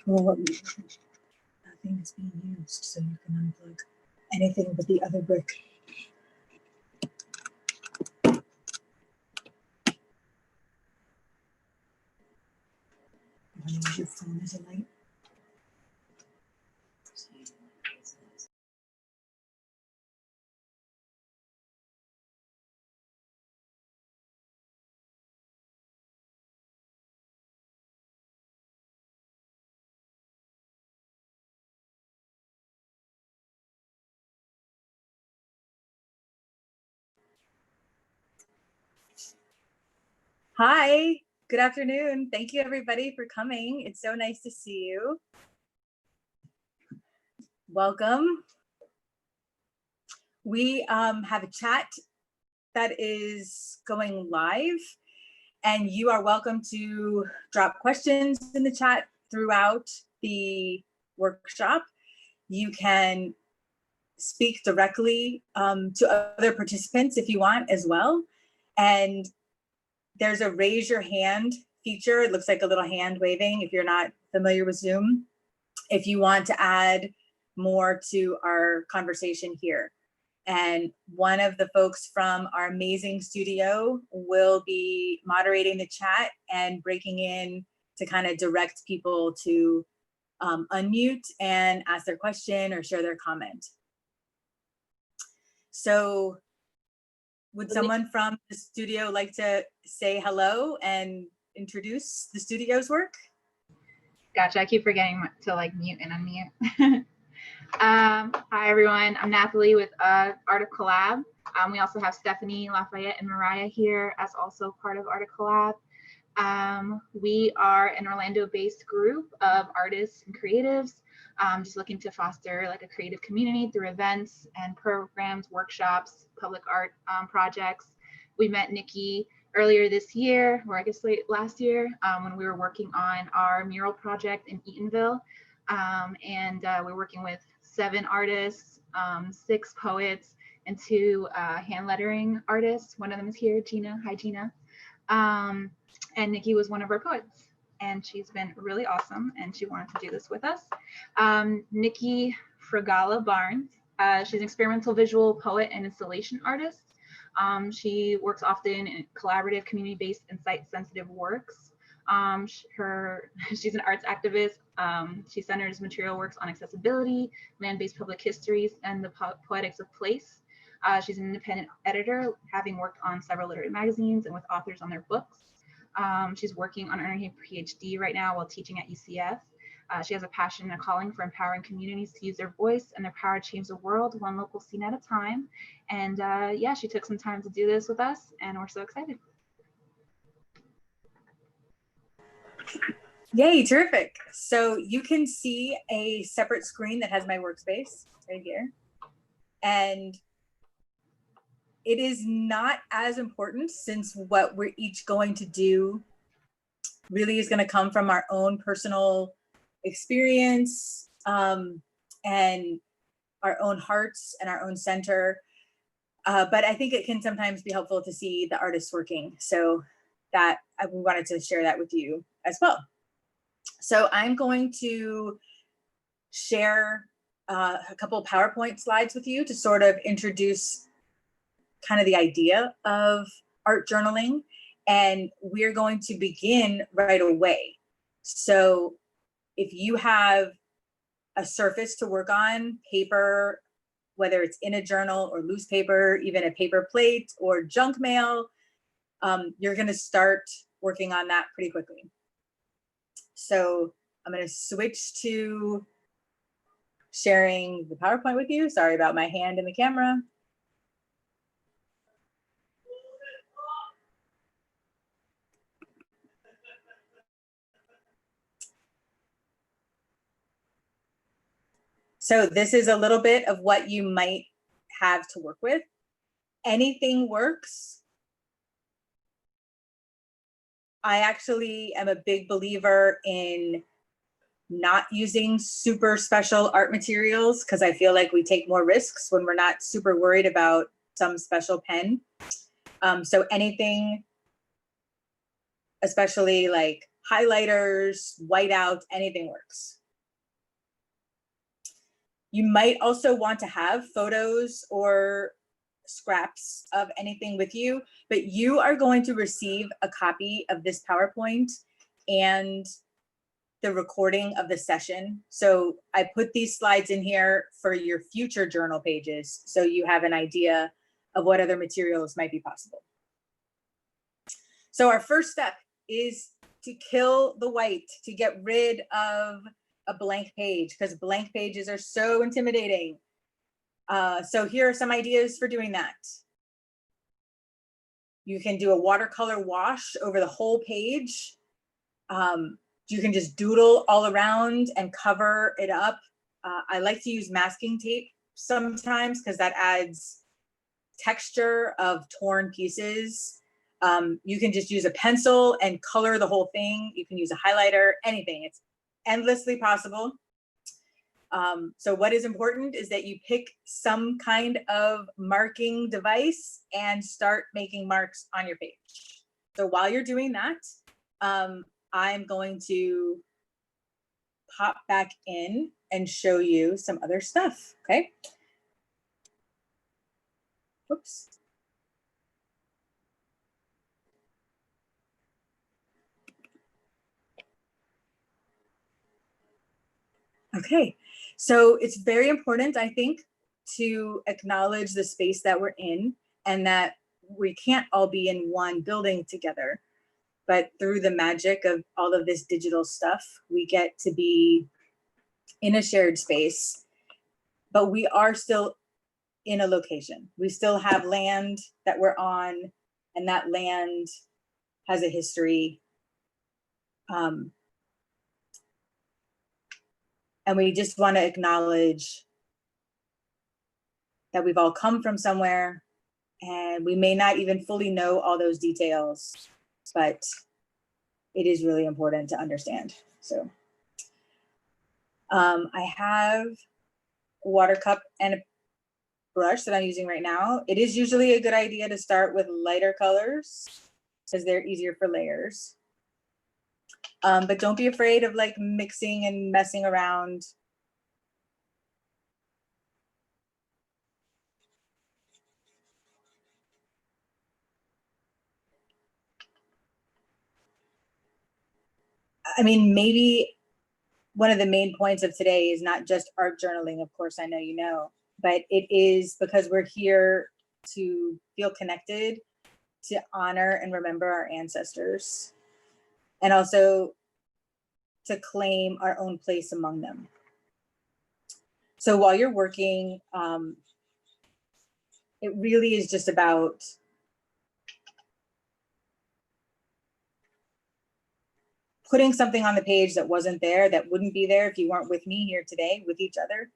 Well, nothing is being used, so you can unplug anything but the other brick. You want to use your phone as a light? Hi, good afternoon. Thank you everybody for coming. It's so nice to see you. Welcome. We have a chat that is going live, and you are welcome to drop questions in the chat throughout the workshop. You can speak directly to other participants if you want as well. And there's a raise your hand feature. It looks like a little hand waving if you're not familiar with Zoom, if you want to add more to our conversation here. And one of the folks from our amazing studio will be moderating the chat and breaking in to kind of direct people to unmute and ask their question or share their comment. So would someone from the studio like to say hello and introduce the studio's work? Gotcha, I keep forgetting to like mute and unmute. Hi everyone, I'm Nathalie with Art of Collab. We also have Stephanie, Lafayette, and Mariah here as also part of Art of Collab. We are an Orlando-based group of artists and creatives, just looking to foster like a creative community through events and programs, workshops, public art projects. We met Nikki earlier this year, or I guess late last year, when we were working on our mural project in Eatonville. We're working with 7 artists, 6 poets, and 2 hand lettering artists. One of them is here, Gina. Hi, Gina. And Nikki was one of our poets, and she's been really awesome, and she wanted to do this with us. Nikki Fragala Barnes, she's an experimental visual poet and installation artist. She works often in collaborative, community-based, and site-sensitive works. She's an arts activist. She centers material works on accessibility, land-based public histories, and the poetics of place. She's an independent editor, having worked on several literary magazines and with authors on their books. She's working on earning her PhD right now while teaching at UCF. She has a passion and a calling for empowering communities to use their voice and their power to change the world, one local scene at a time. And yeah, she took some time to do this with us, and we're so excited. Yay, terrific. So you can see a separate screen that has my workspace right here. And it is not as important, since what we're each going to do really is going to come from our own personal experience and our own hearts and our own center. But I think it can sometimes be helpful to see the artists working. So that we wanted to share that with you as well. So I'm going to share a couple of PowerPoint slides with you to sort of introduce kind of the idea of art journaling. And we're going to begin right away. So if you have a surface to work on, paper, whether it's in a journal or loose paper, even a paper plate or junk mail, you're going to start working on that pretty quickly. So I'm going to switch to sharing the PowerPoint with you. Sorry about my hand in the camera. So this is a little bit of what you might have to work with. Anything works. I actually am a big believer in not using super special art materials, because I feel like we take more risks when we're not super worried about some special pen. So anything, especially like highlighters, whiteout, anything works. You might also want to have photos or scraps of anything with you, but you are going to receive a copy of this PowerPoint and the recording of the session. So I put these slides in here for your future journal pages, so you have an idea of what other materials might be possible. So our first step is to kill the white, to get rid of a blank page, because blank pages are so intimidating. So here are some ideas for doing that. You can do a watercolor wash over the whole page. You can just doodle all around and cover it up. I like to use masking tape sometimes because that adds texture of torn pieces. You can just use a pencil and color the whole thing. You can use a highlighter, anything. It's endlessly possible. So what is important is that you pick some kind of marking device and start making marks on your page. So while you're doing that, I'm going to pop back in and show you some other stuff, okay? Whoops. Okay, so it's very important, I think, to acknowledge the space that we're in and that we can't all be in one building together. But through the magic of all of this digital stuff, we get to be in a shared space, but we are still in a location. We still have land that we're on, and that land has a history. And we just want to acknowledge that we've all come from somewhere, and we may not even fully know all those details, but it is really important to understand. So I have a water cup and a brush that I'm using right now. It is usually a good idea to start with lighter colors because they're easier for layers. But don't be afraid of like mixing and messing around. I mean, maybe one of the main points of today is not just art journaling, of course, I know you know, but it is because we're here to feel connected, to honor and remember our ancestors, and also to claim our own place among them. So while you're working, it really is just about putting something on the page that wasn't there, that wouldn't be there if you weren't with me here today with each other.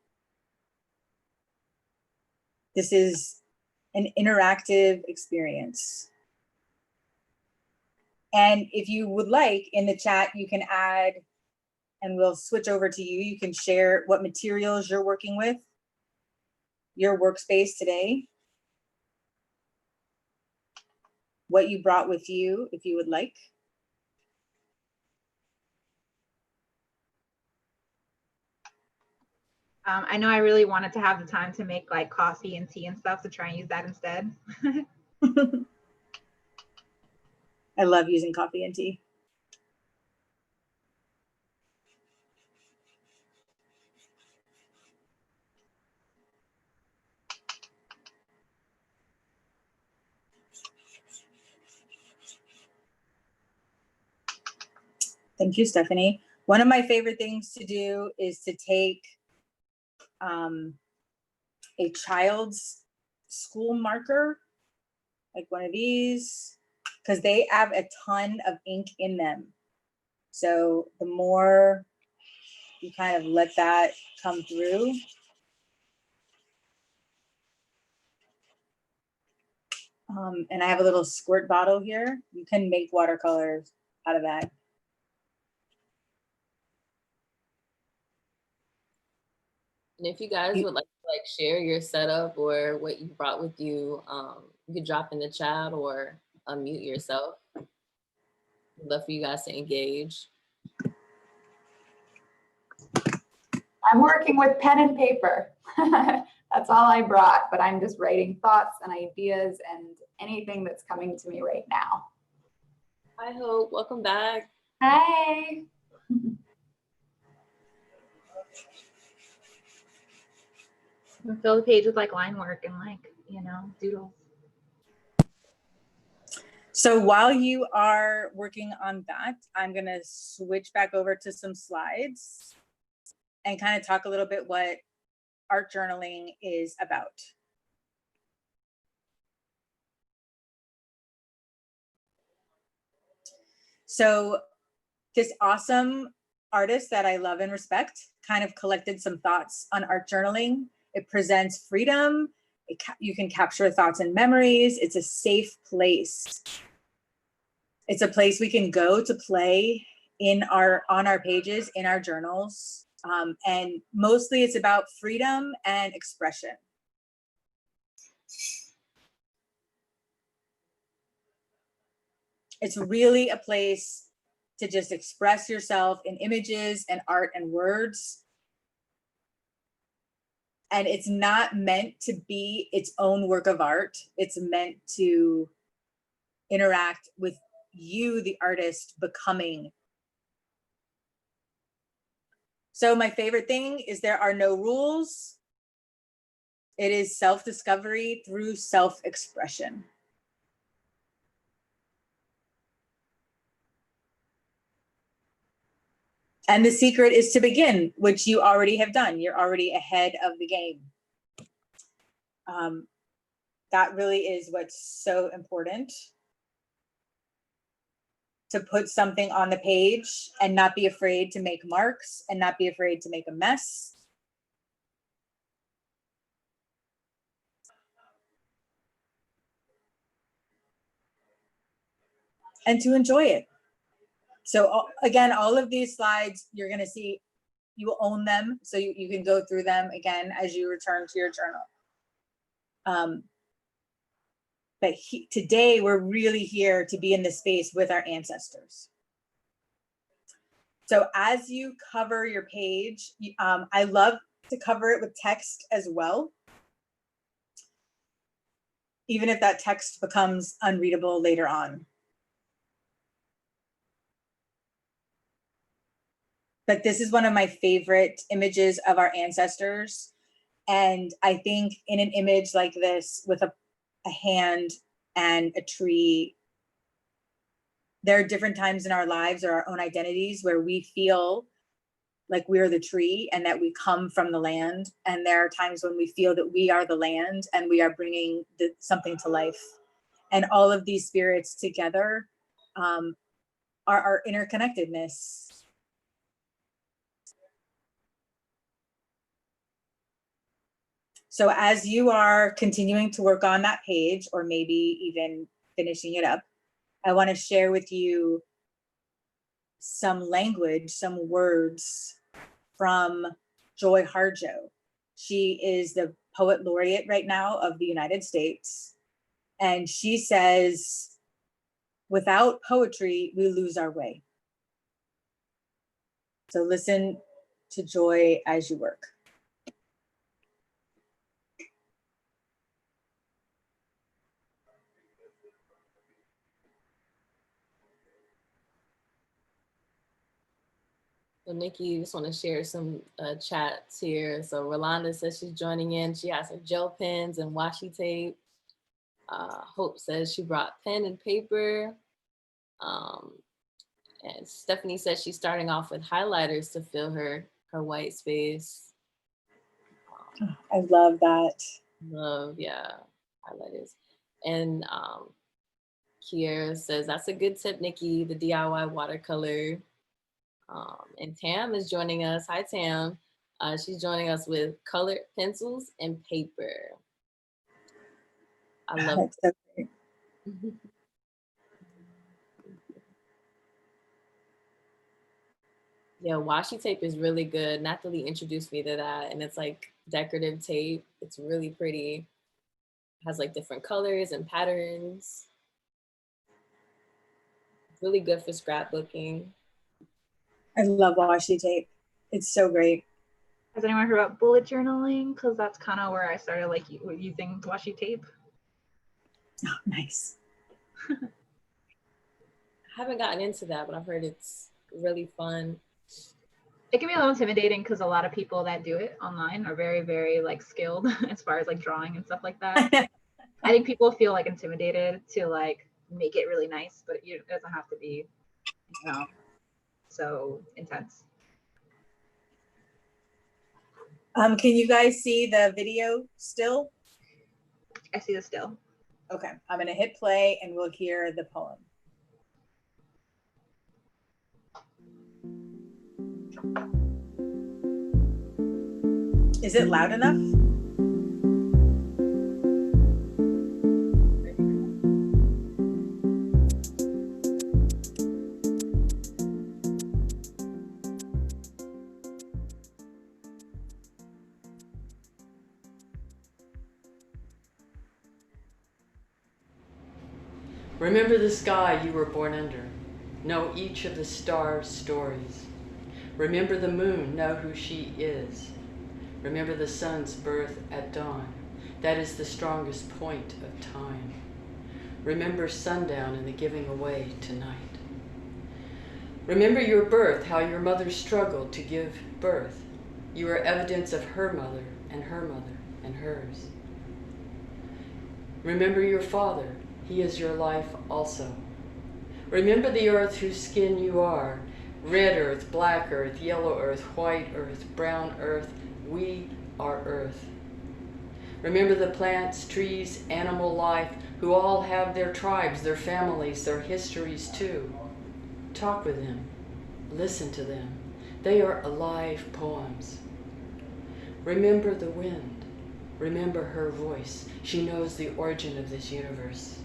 This is an interactive experience. And if you would like, in the chat, you can add, and we'll switch over to you. You can share what materials you're working with, your workspace today, what you brought with you, if you would like. I know I really wanted to have the time to make like coffee and tea and stuff, to try and use that instead. I love using coffee and tea. Thank you, Stephanie. One of my favorite things to do is to take a child's school marker, like one of these, because they have a ton of ink in them. So the more you kind of let that come through, and I have a little squirt bottle here. You can make watercolors out of that. And if you guys would like to like share your setup or what you brought with you, you could drop in the chat or unmute yourself. I'd love for you guys to engage. I'm working with pen and paper. That's all I brought, but I'm just writing thoughts and ideas and anything that's coming to me right now. Hi, Hope. Welcome back. Hi. Fill the page with like line work and like, you know, doodles. So while you are working on that, I'm going to switch back over to some slides and kind of talk a little bit what art journaling is about. So this awesome artist that I love and respect kind of collected some thoughts on art journaling. It presents freedom. You can capture thoughts and memories. It's a safe place. It's a place we can go to play on our pages, in our journals. And mostly it's about freedom and expression. It's really a place to just express yourself in images and art and words. And it's not meant to be its own work of art. It's meant to interact with you, the artist, becoming. So my favorite thing is there are no rules. It is self-discovery through self-expression. And the secret is to begin, which you already have done. You're already ahead of the game. That really is what's so important. To put something on the page and not be afraid to make marks and not be afraid to make a mess. And to enjoy it. So again, all of these slides, you're gonna see, you will own them. So you can go through them again as you return to your journal. But today we're really here to be in the space with our ancestors. So as you cover your page, I love to cover it with text as well. Even if that text becomes unreadable later on. But this is one of my favorite images of our ancestors. And I think in an image like this with a hand and a tree, there are different times in our lives or our own identities where we feel like we're the tree and that we come from the land. And there are times when we feel that we are the land and we are bringing something to life. And all of these spirits together are our interconnectedness. So as you are continuing to work on that page, or maybe even finishing it up, I want to share with you some language, some words from Joy Harjo. She is the poet laureate right now of the United States. And she says, without poetry, we lose our way. So listen to Joy as you work. So Nikki, just want to share some chats here. So Rolanda says she's joining in. She has her gel pens and washi tape. Hope says she brought pen and paper. And Stephanie says she's starting off with highlighters to fill her white space. I love that. Love, yeah, highlighters. And Kiera says, that's a good tip, Nikki, the DIY watercolor. And Tam is joining us. Hi, Tam. She's joining us with colored pencils and paper. I love it. Yeah, washi tape is really good. Natalie introduced me to that, and it's like decorative tape. It's really pretty. It has like different colors and patterns. Really good for scrapbooking. I love washi tape. It's so great. Has anyone heard about bullet journaling? Because that's kind of where I started like using washi tape. Oh, nice. I haven't gotten into that, but I've heard it's really fun. It can be a little intimidating because a lot of people that do it online are very, very like skilled as far as like drawing and stuff like that. I think people feel like intimidated to like make it really nice, but it doesn't have to be, you know, so intense. Can you guys see the video still? I see this still. Okay, I'm gonna hit play and we'll hear the poem. Is it loud enough? Remember the sky you were born under. Know each of the stars' stories. Remember the moon, know who she is. Remember the sun's birth at dawn. That is the strongest point of time. Remember sundown and the giving away tonight. Remember your birth, how your mother struggled to give birth. You are evidence of her mother and her mother and hers. Remember your father. He is your life also. Remember the earth whose skin you are. Red earth, black earth, yellow earth, white earth, brown earth. We are earth. Remember the plants, trees, animal life, who all have their tribes, their families, their histories too. Talk with them. Listen to them. They are alive poems. Remember the wind. Remember her voice. She knows the origin of this universe.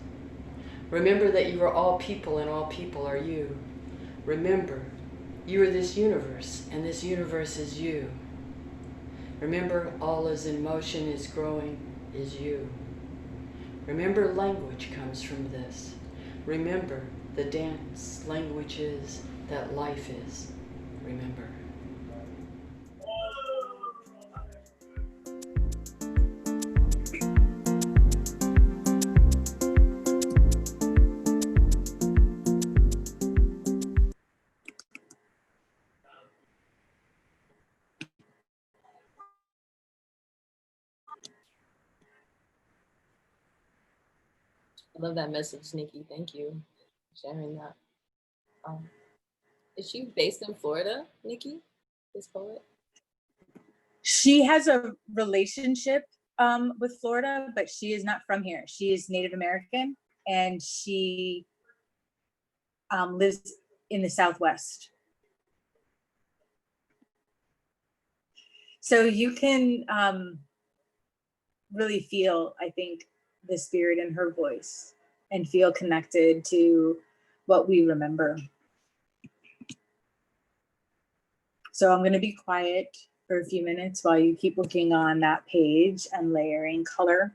Remember that you are all people and all people are you. Remember, you are this universe and this universe is you. Remember, all is in motion, is growing, is you. Remember, language comes from this. Remember, the dance language is that life is. Remember. I love that message, Nikki. Thank you for sharing that. Is she based in Florida, Nikki, this poet? She has a relationship with Florida, but she is not from here. She is Native American and she lives in the Southwest. So you can really feel, I think, the spirit in her voice and feel connected to what we remember. So I'm going to be quiet for a few minutes while you keep working on that page and layering color.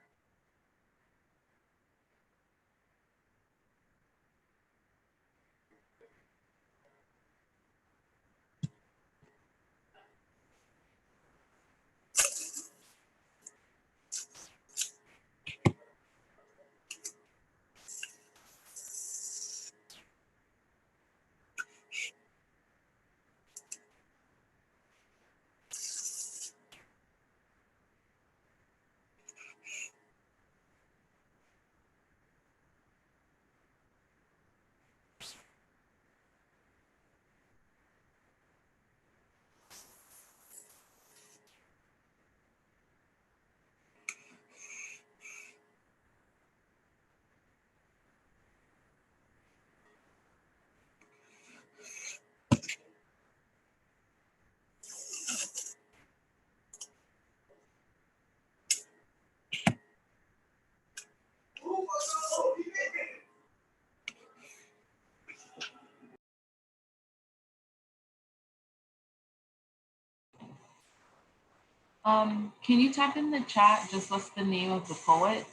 Can you type in the chat just what's the name of the poet?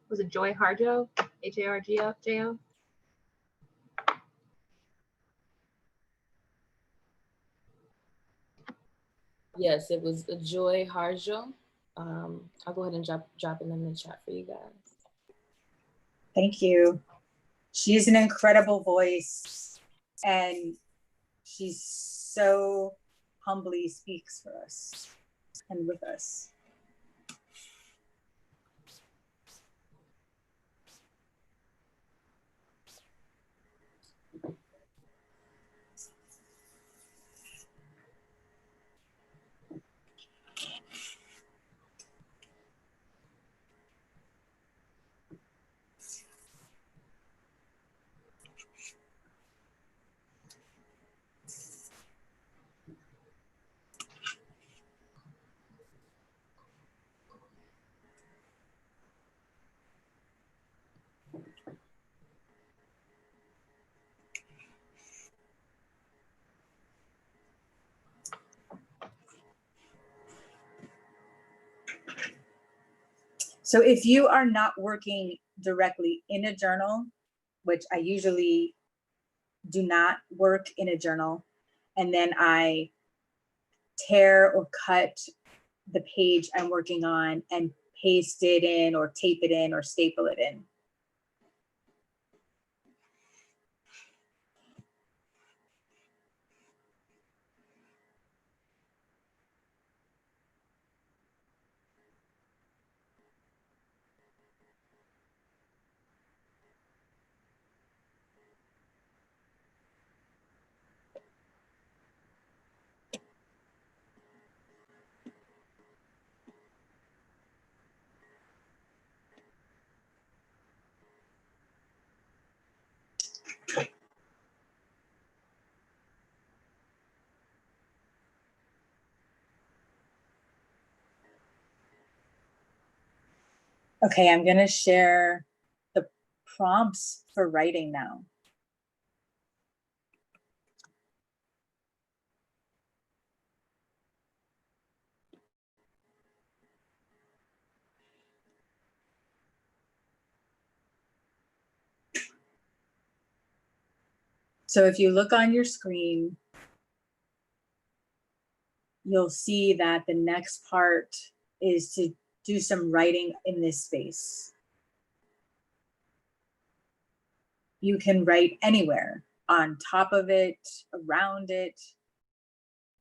Was it Joy Harjo? Harjo? Yes, it was Joy Harjo. I'll go ahead and drop it in the chat for you guys. Thank you. She's an incredible voice, and she's so humbly speaks for us and with us. So if you are not working directly in a journal, which I usually do not work in a journal, and then I tear or cut the page I'm working on and paste it in or tape it in or staple it in. Okay, I'm gonna share the prompts for writing now. So if you look on your screen, you'll see that the next part is to do some writing in this space. You can write anywhere, on top of it, around it,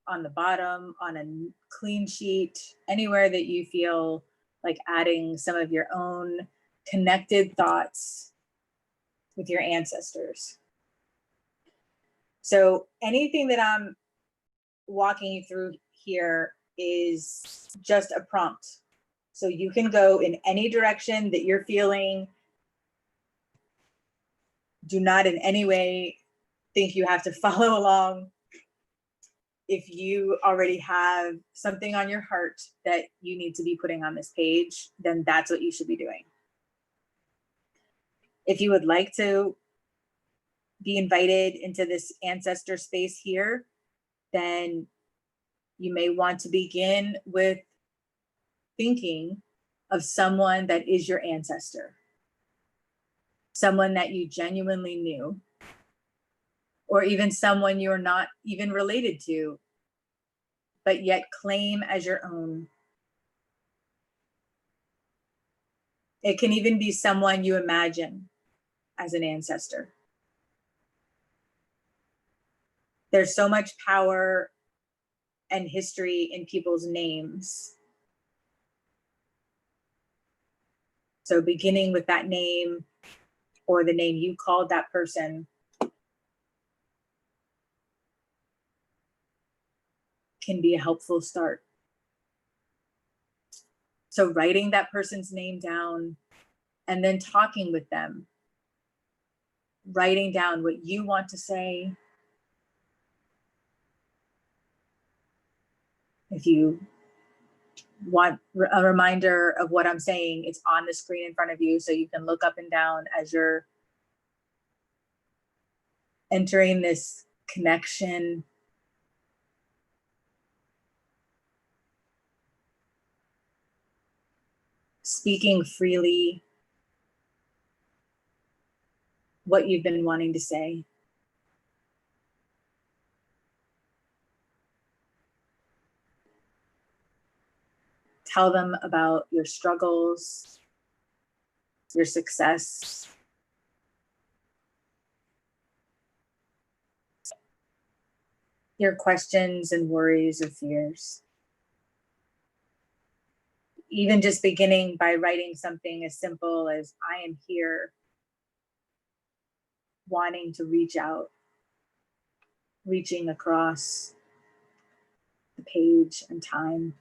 on the bottom, on a clean sheet, anywhere that you feel like adding some of your own connected thoughts with your ancestors. So anything that I'm walking you through here is just a prompt. So you can go in any direction that you're feeling. Do not in any way think you have to follow along. If you already have something on your heart that you need to be putting on this page, then that's what you should be doing. If you would like to be invited into this ancestor space here, then you may want to begin with thinking of someone that is your ancestor, someone that you genuinely knew, or even someone you're not even related to, but yet claim as your own. It can even be someone you imagine as an ancestor. There's so much power and history in people's names. So beginning with that name or the name you called that person can be a helpful start. So writing that person's name down and then talking with them, writing down what you want to say. If you want a reminder of what I'm saying, it's on the screen in front of you, so you can look up and down as you're entering this connection. Speaking freely what you've been wanting to say. Tell them about your struggles, your success, your questions and worries or fears. Even just beginning by writing something as simple as, I am here, wanting to reach out, reaching across the page and time.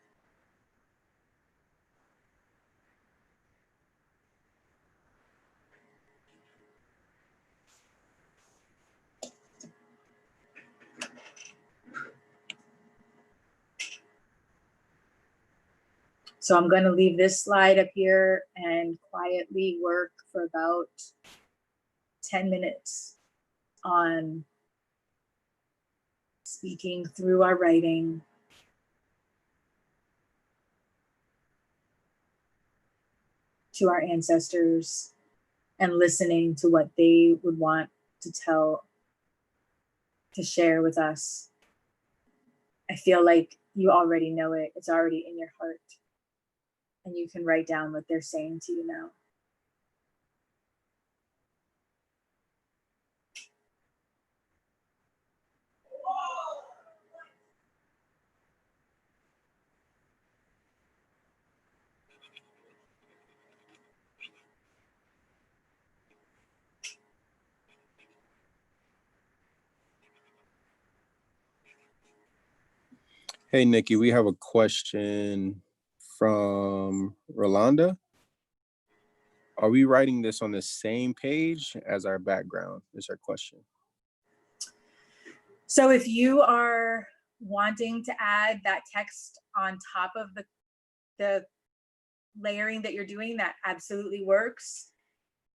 So I'm going to leave this slide up here and quietly work for about 10 minutes on speaking through our writing, to our ancestors, and listening to what they would want to tell, to share with us. I feel like you already know it. It's already in your heart. And you can write down what they're saying to you now. Hey, Nikki, we have a question from Rolanda. Are we writing this on the same page as our background? Is her question. So if you are wanting to add that text on top of the layering that you're doing, that absolutely works.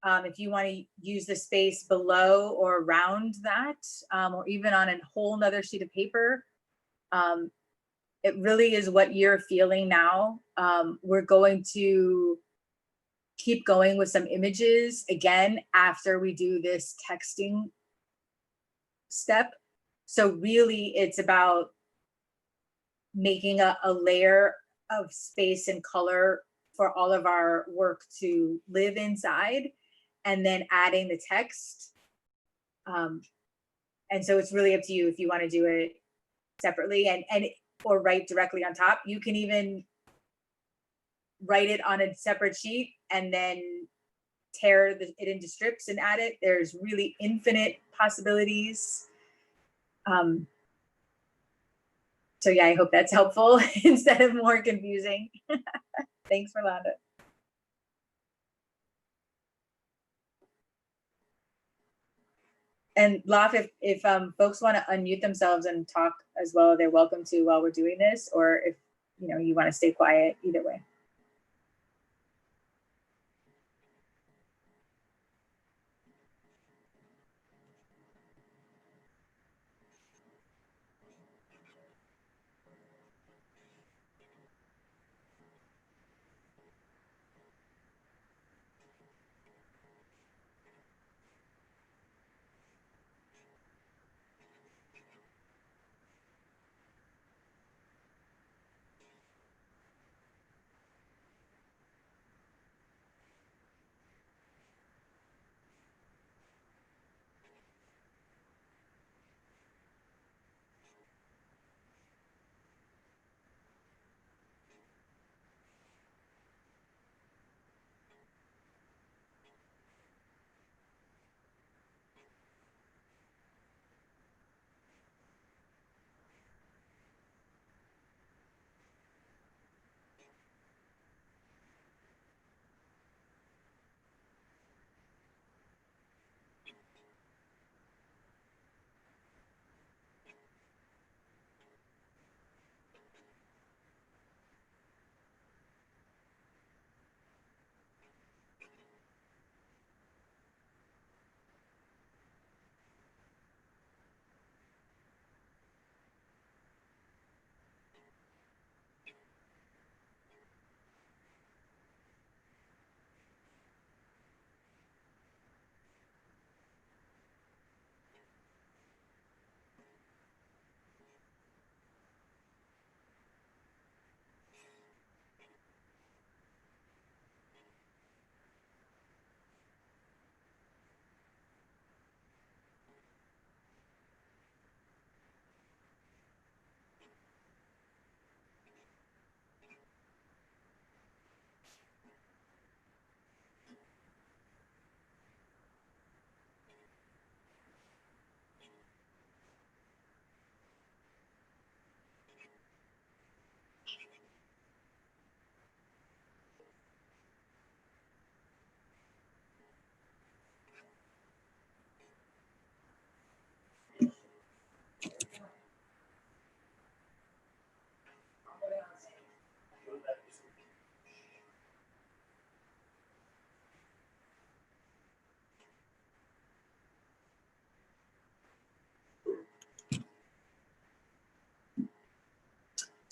If you want to use the space below or around that, or even on a whole nother sheet of paper, it really is what you're feeling now. We're going to keep going with some images again after we do this texting step. So really it's about making a layer of space and color for all of our work to live inside, and then adding the text. And so it's really up to you if you want to do it separately and or write directly on top. You can even write it on a separate sheet and then tear it into strips and add it. There's really infinite possibilities. So yeah, I hope that's helpful instead of more confusing. Thanks, Rolanda. And Laf, if folks want to unmute themselves and talk as well, they're welcome to while we're doing this, or if you want to stay quiet, either way.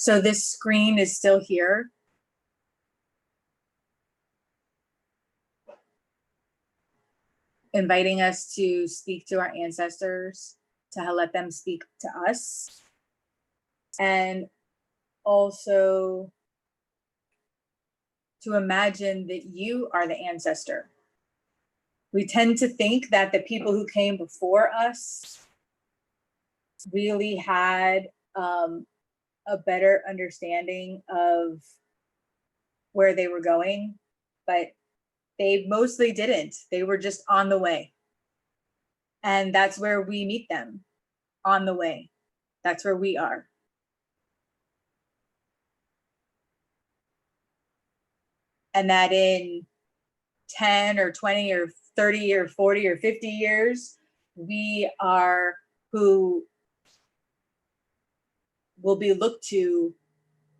So this screen is still here. Inviting us to speak to our ancestors, to let them speak to us. And also to imagine that you are the ancestor. We tend to think that the people who came before us really had a better understanding of where they were going, but they mostly didn't. They were just on the way. And that's where we meet them, on the way. That's where we are. And that in 10 or 20 or 30 or 40 or 50 years, we are who will be looked to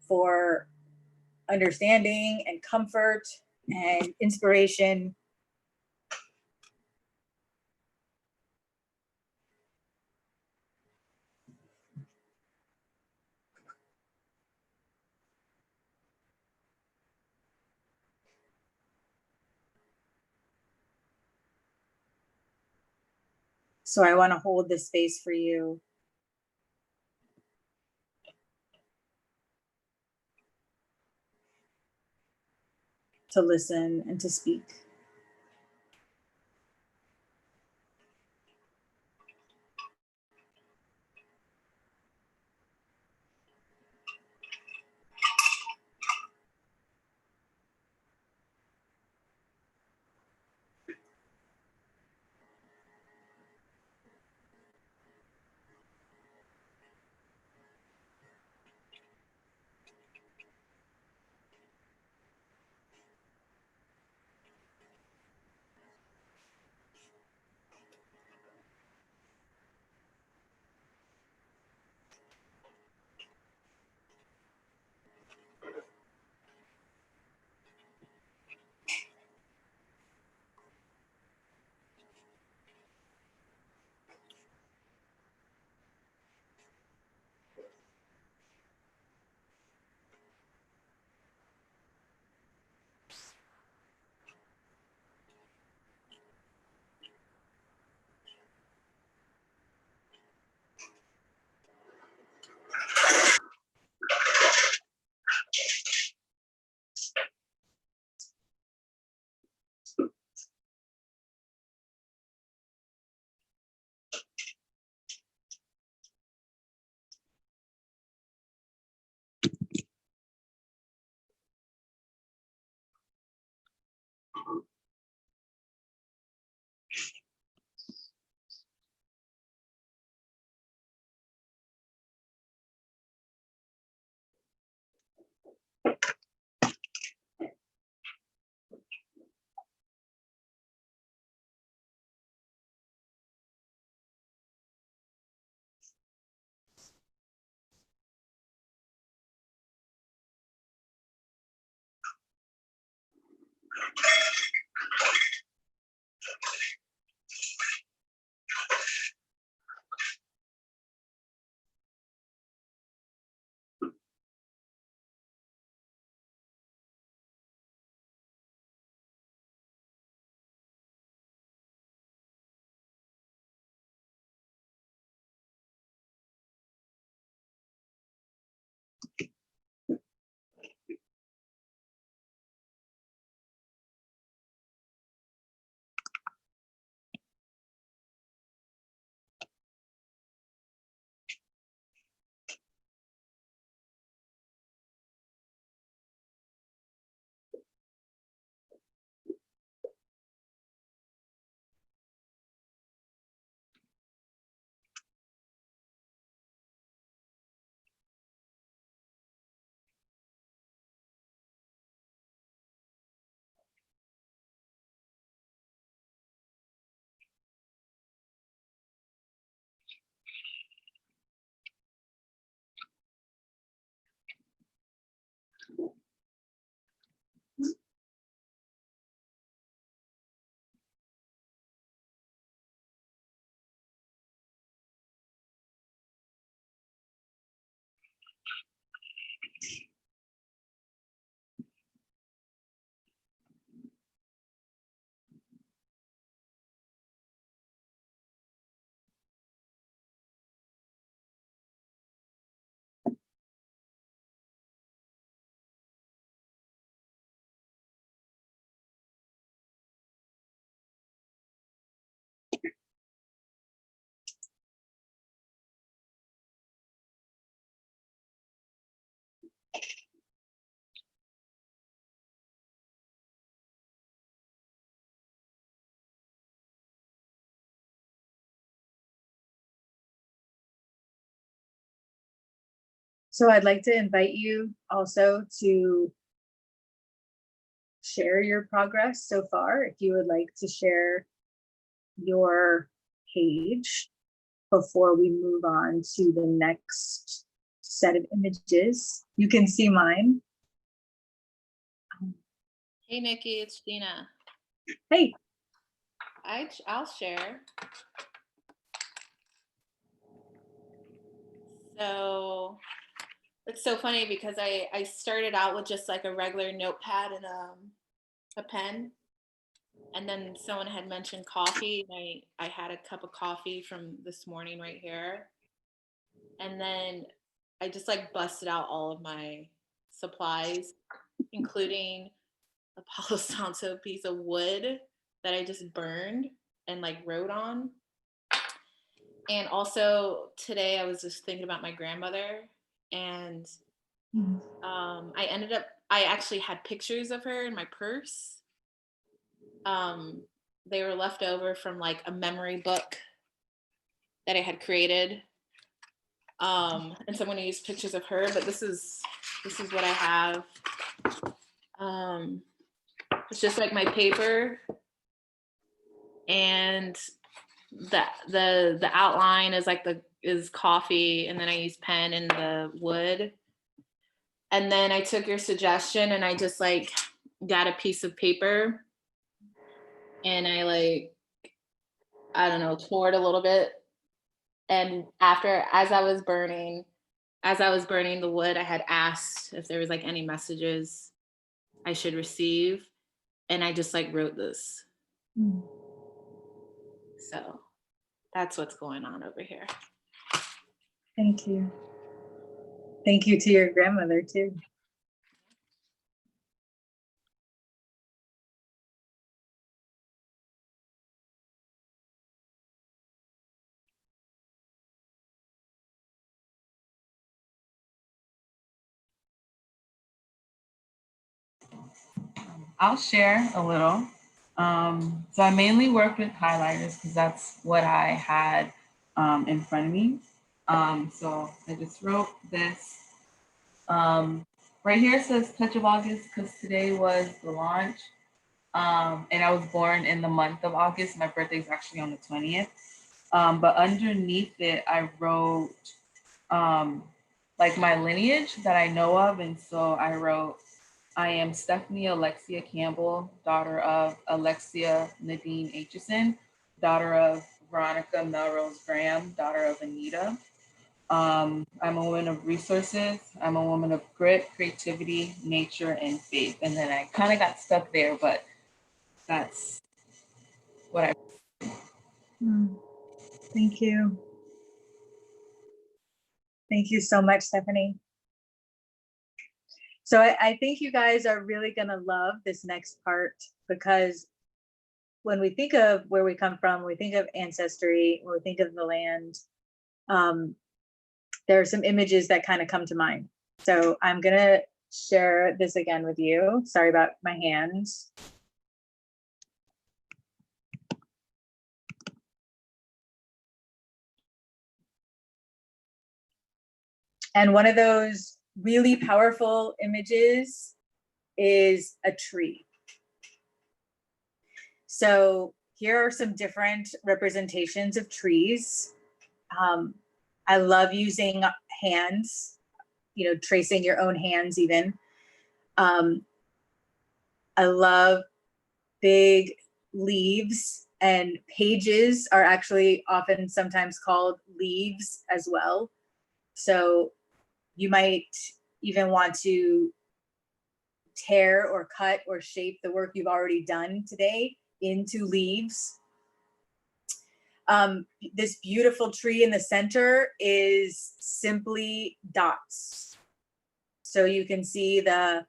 for understanding and comfort and inspiration. So I want to hold this space for you. To listen and to speak. So I'd like to invite you also to share your progress so far. If you would like to share your page before we move on to the next set of images. You can see mine. Hey, Nikki, it's Gina. Hey. I'll share. So it's so funny because I started out with just like a regular notepad and a pen. And then someone had mentioned coffee. And I had a cup of coffee from this morning right here. And then I just like busted out all of my supplies, including a Palo Santo piece of wood that I just burned and like wrote on. And also today I was just thinking about my grandmother, and I actually had pictures of her in my purse. They were left over from like a memory book that I had created. And so I'm going to use pictures of her, but this is what I have. It's just like my paper, and the outline is like is coffee, and then I use pen and the wood. And then I took your suggestion and I just like got a piece of paper and I like, I don't know, tore it a little bit. And as I was burning the wood, I had asked if there was like any messages I should receive. And I just like wrote this. So that's what's going on over here. Thank you. Thank you to your grandmother too. I'll share a little. So I mainly work with highlighters because that's what I had in front of me. So I just wrote this. Right here it says Touch of August because today was the launch. And I was born in the month of August. My birthday is actually on the 20th. But underneath it, I wrote like my lineage that I know of. And so I wrote, I am Stephanie Alexia Campbell, daughter of Alexia Nadine Aitchison, daughter of Veronica Melrose Graham, daughter of Anita. I'm a woman of resources. I'm a woman of grit, creativity, nature, and faith. And then I kind of got stuck there, but that's what I. Thank you. Thank you so much, Stephanie. So I think you guys are really gonna love this next part, because when we think of where we come from, we think of ancestry, when we think of the land, there are some images that kind of come to mind. So I'm gonna share this again with you. Sorry about my hands. And one of those really powerful images is a tree. So here are some different representations of trees. I love using hands, you know, tracing your own hands even. I love big leaves, and pages are actually often sometimes called leaves as well. So you might even want to tear or cut or shape the work you've already done today into leaves. This beautiful tree in the center is simply dots. So you can see the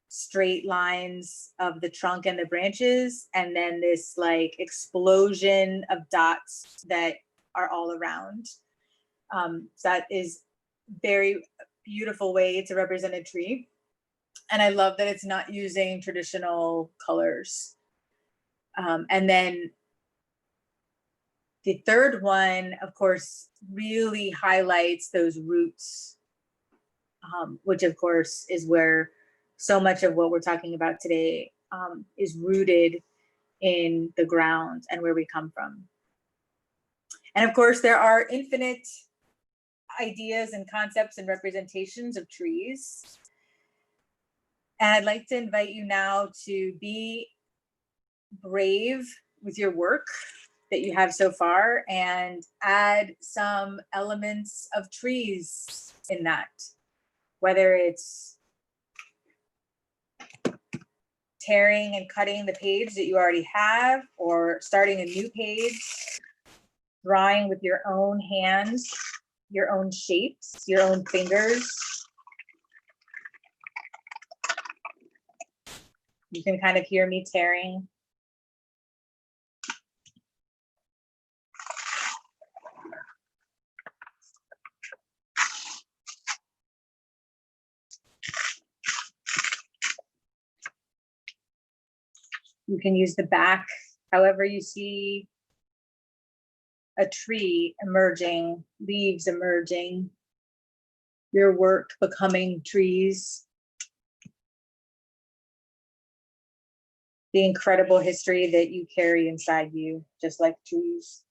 straight lines of the trunk and the branches, and then this like explosion of dots that are all around. So that is very beautiful way to represent a tree. And I love that it's not using traditional colors. And then the third one, of course, really highlights those roots. which of course is where so much of what we're talking about today is rooted in the ground and where we come from. And of course, there are infinite ideas and concepts and representations of trees. And I'd like to invite you now to be brave with your work that you have so far and add some elements of trees in that, whether it's tearing and cutting the page that you already have or starting a new page, drawing with your own hands, your own shapes, your own fingers. You can kind of hear me tearing. You can use the back, however you see a tree emerging, leaves emerging, your work becoming trees. The incredible history that you carry inside you, just like trees.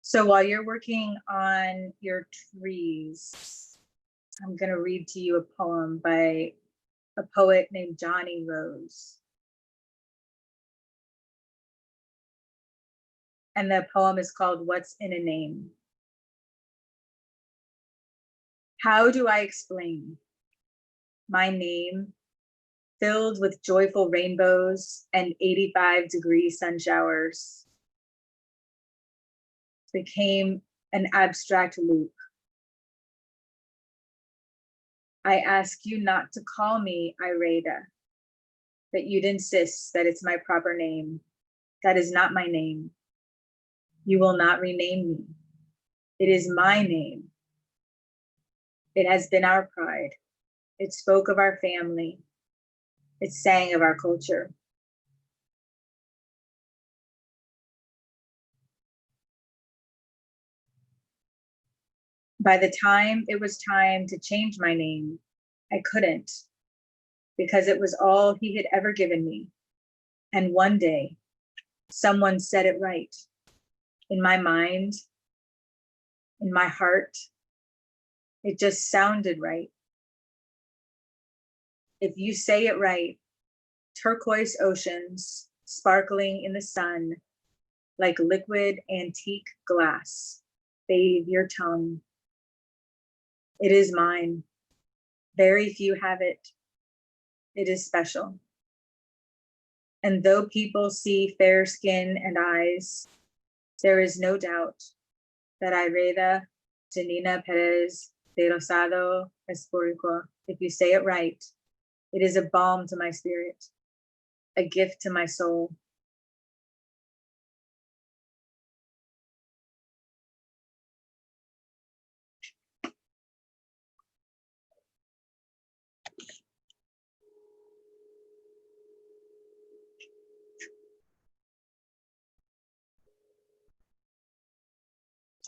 So while you're working on your trees, I'm going to read to you a poem by a poet named Johnny Rose. And the poem is called What's in a Name? How do I explain my name, filled with joyful rainbows and 85-degree sun showers, became an abstract loop? I ask you not to call me Ireda, but you'd insist that it's my proper name. That is not my name. You will not rename me. It is my name. It has been our pride. It spoke of our family. It sang of our culture. By the time it was time to change my name, I couldn't, because it was all he had ever given me. And one day, someone said it right. In my mind, in my heart, it just sounded right. If you say it right, turquoise oceans sparkling in the sun like liquid antique glass, bathe your tongue. It is mine. Very few have it. It is special. And though people see fair skin and eyes, there is no doubt that Ireda Janina Perez de Rosado Esporico, if you say it right, it is a balm to my spirit, a gift to my soul.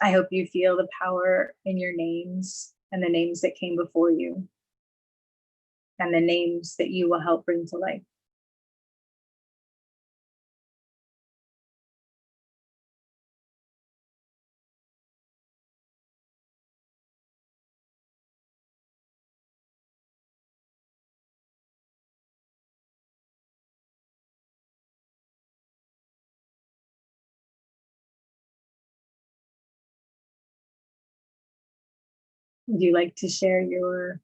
I hope you feel the power in your names and the names that came before you and the names that you will help bring to life. Would you like to share your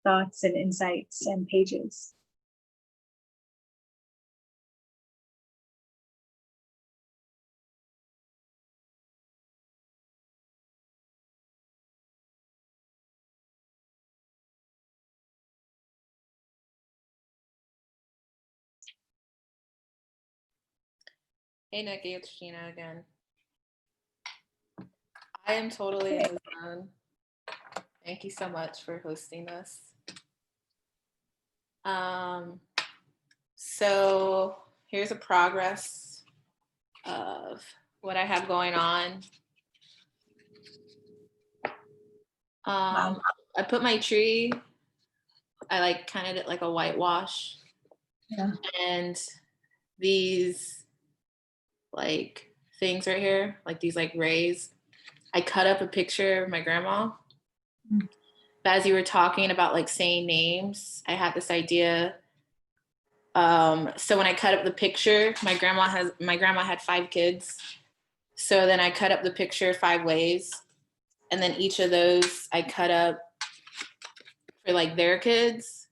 thoughts and insights and pages? Hey Nikki, it's Gina again. I am totally in the zone. Thank you so much for hosting this. So here's a progress of what I have going on. I put my tree, I like kind of did like a whitewash. Yeah. And these like things right here, like these like rays, I cut up a picture of my grandma. Mm. But as you were talking about like saying names, I had this idea. So when I cut up the picture, my grandma had 5 kids. So then I cut up the picture 5 ways. And then each of those I cut up for like their kids.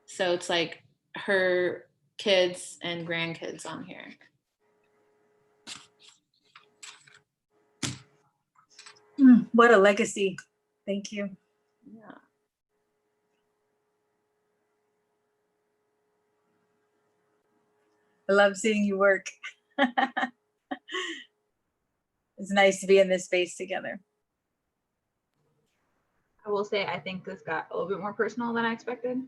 So it's like her kids and grandkids on here. What a legacy. Thank you. Yeah. I love seeing you work. It's nice to be in this space together. I will say, I think this got a little bit more personal than I expected.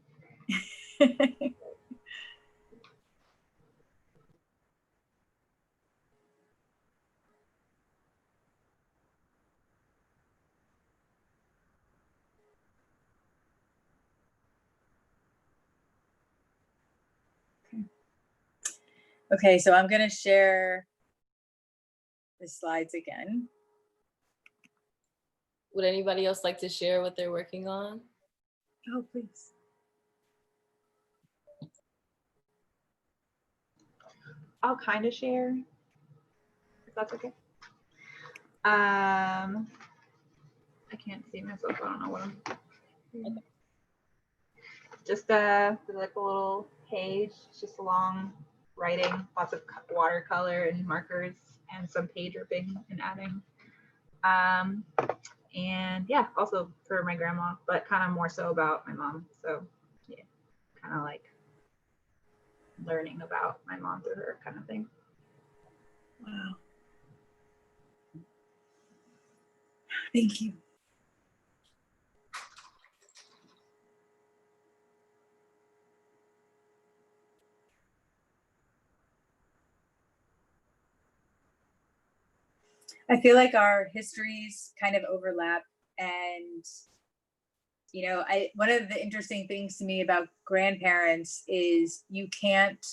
Okay, so I'm going to share the slides again. Would anybody else like to share what they're working on? Oh, please. I'll kind of share, if that's okay. I can't see myself. I don't know what I'm. Just like a little page. It's just a long writing, lots of watercolor and markers, and some page ripping and adding. And yeah, also for my grandma, but kind of more so about my mom. So yeah, kind of like learning about my mom through her kind of thing. Wow. Thank you. I feel like our histories kind of overlap, and you know, one of the interesting things to me about grandparents is you can't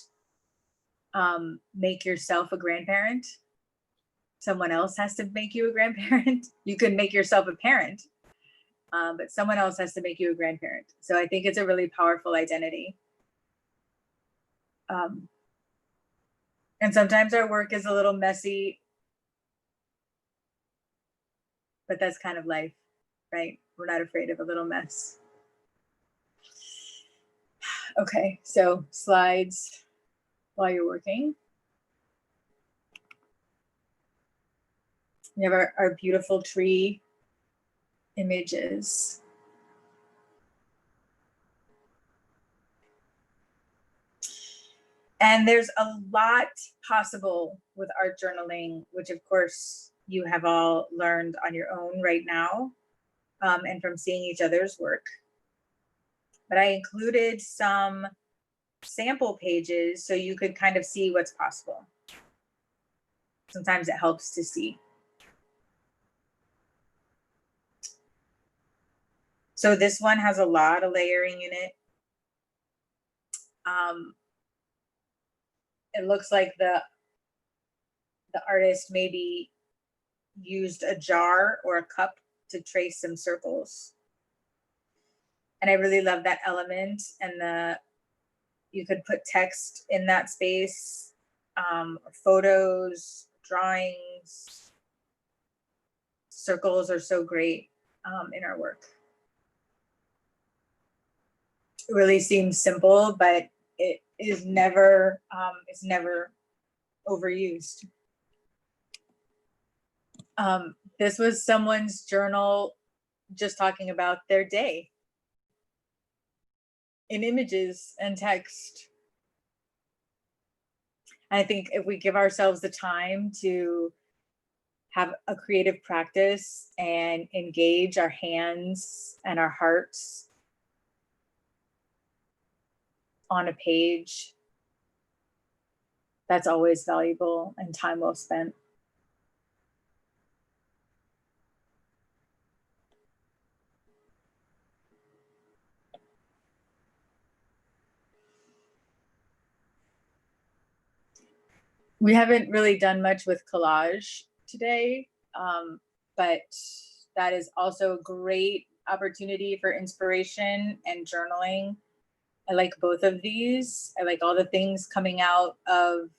make yourself a grandparent. Someone else has to make you a grandparent. You can make yourself a parent, but someone else has to make you a grandparent. So I think it's a really powerful identity. And sometimes our work is a little messy, but that's kind of life, right? We're not afraid of a little mess. Okay, so slides while you're working. We have our beautiful tree images. And there's a lot possible with art journaling, which of course you have all learned on your own right now, and from seeing each other's work. But I included some sample pages so you could kind of see what's possible. Sometimes it helps to see. So this one has a lot of layering in it. It looks like the artist maybe used a jar or a cup to trace some circles. And I really love that element, and you could put text in that space, photos, drawings. Circles are so great in our work. It really seems simple, but it is never, it's never overused. This was someone's journal just talking about their day in images and text. I think if we give ourselves the time to have a creative practice and engage our hands and our hearts on a page, that's always valuable and time well spent. We haven't really done much with collage today, but that is also a great opportunity for inspiration and journaling. I like both of these. I like all the things coming out of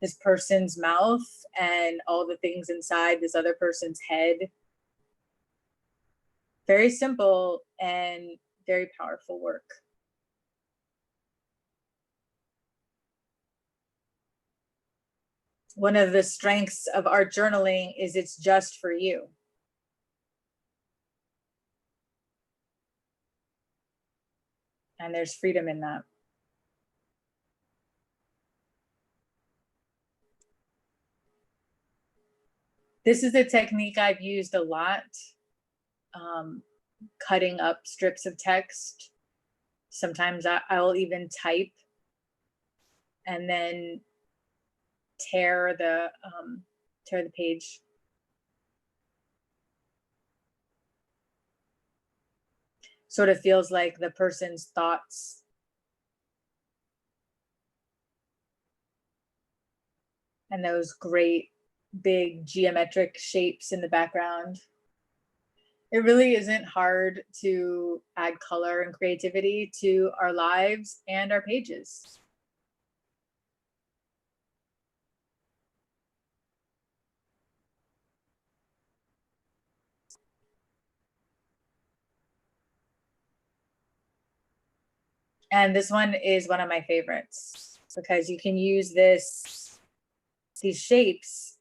this person's mouth and all the things inside this other person's head. Very simple and very powerful work. One of the strengths of art journaling is it's just for you. And there's freedom in that. This is a technique I've used a lot, cutting up strips of text. Sometimes I'll even type and then tear the page. Sort of feels like the person's thoughts and those great big geometric shapes in the background. It really isn't hard to add color and creativity to our lives and our pages. And this one is one of my favorites because you can use these shapes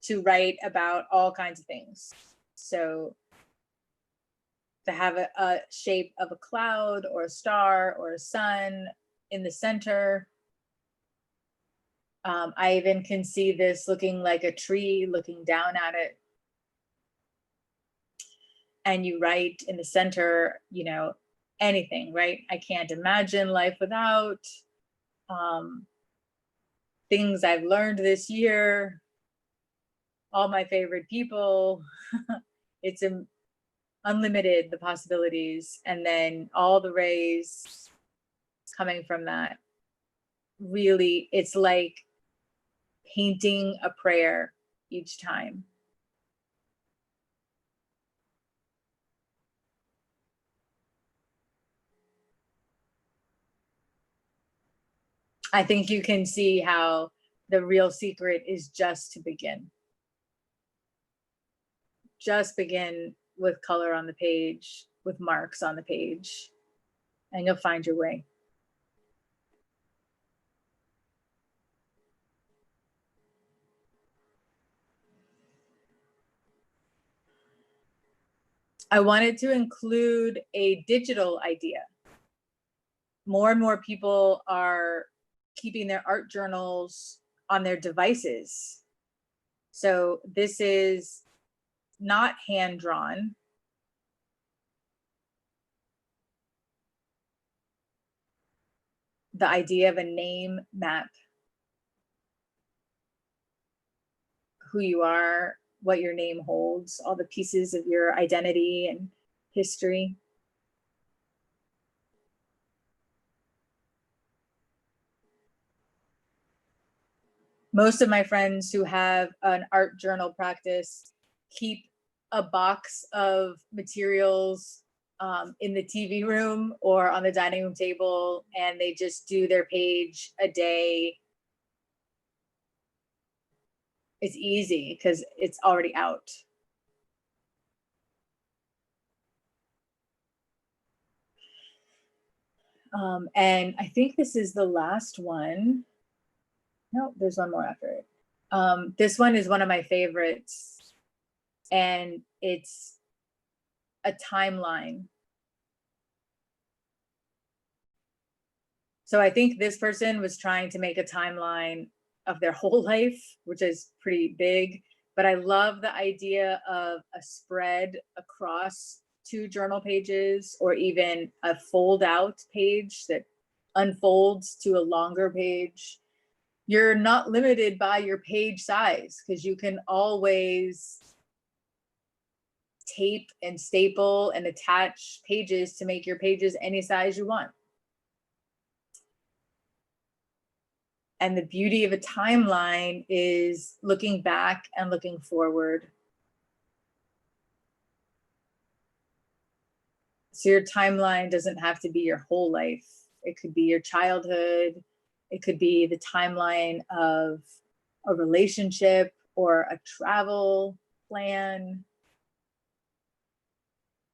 to write about all kinds of things. So to have a shape of a cloud or a star or a sun in the center. I even can see this looking like a tree looking down at it. And you write in the center, you know, anything, right? I can't imagine life without, things I've learned this year, all my favorite people. It's unlimited, the possibilities, and then all the rays coming from that. Really, it's like painting a prayer each time. I think you can see how the real secret is just to begin. Just begin with color on the page, with marks on the page, and you'll find your way. I wanted to include a digital idea. More and more people are keeping their art journals on their devices. So this is not hand drawn. The idea of a name map, who you are, what your name holds, all the pieces of your identity and history. Most of my friends who have an art journal practice keep a box of materials in the TV room or on the dining room table, and they just do their page a day. It's easy because it's already out. And I think this is the last one. No, there's one more after it. This one is one of my favorites, and it's a timeline. So I think this person was trying to make a timeline of their whole life, which is pretty big, but I love the idea of a spread across 2 journal pages, or even a fold out page that unfolds to a longer page. You're not limited by your page size because you can always tape and staple and attach pages to make your pages any size you want. And the beauty of a timeline is looking back and looking forward. So your timeline doesn't have to be your whole life. It could be your childhood. It could be the timeline of a relationship or a travel plan.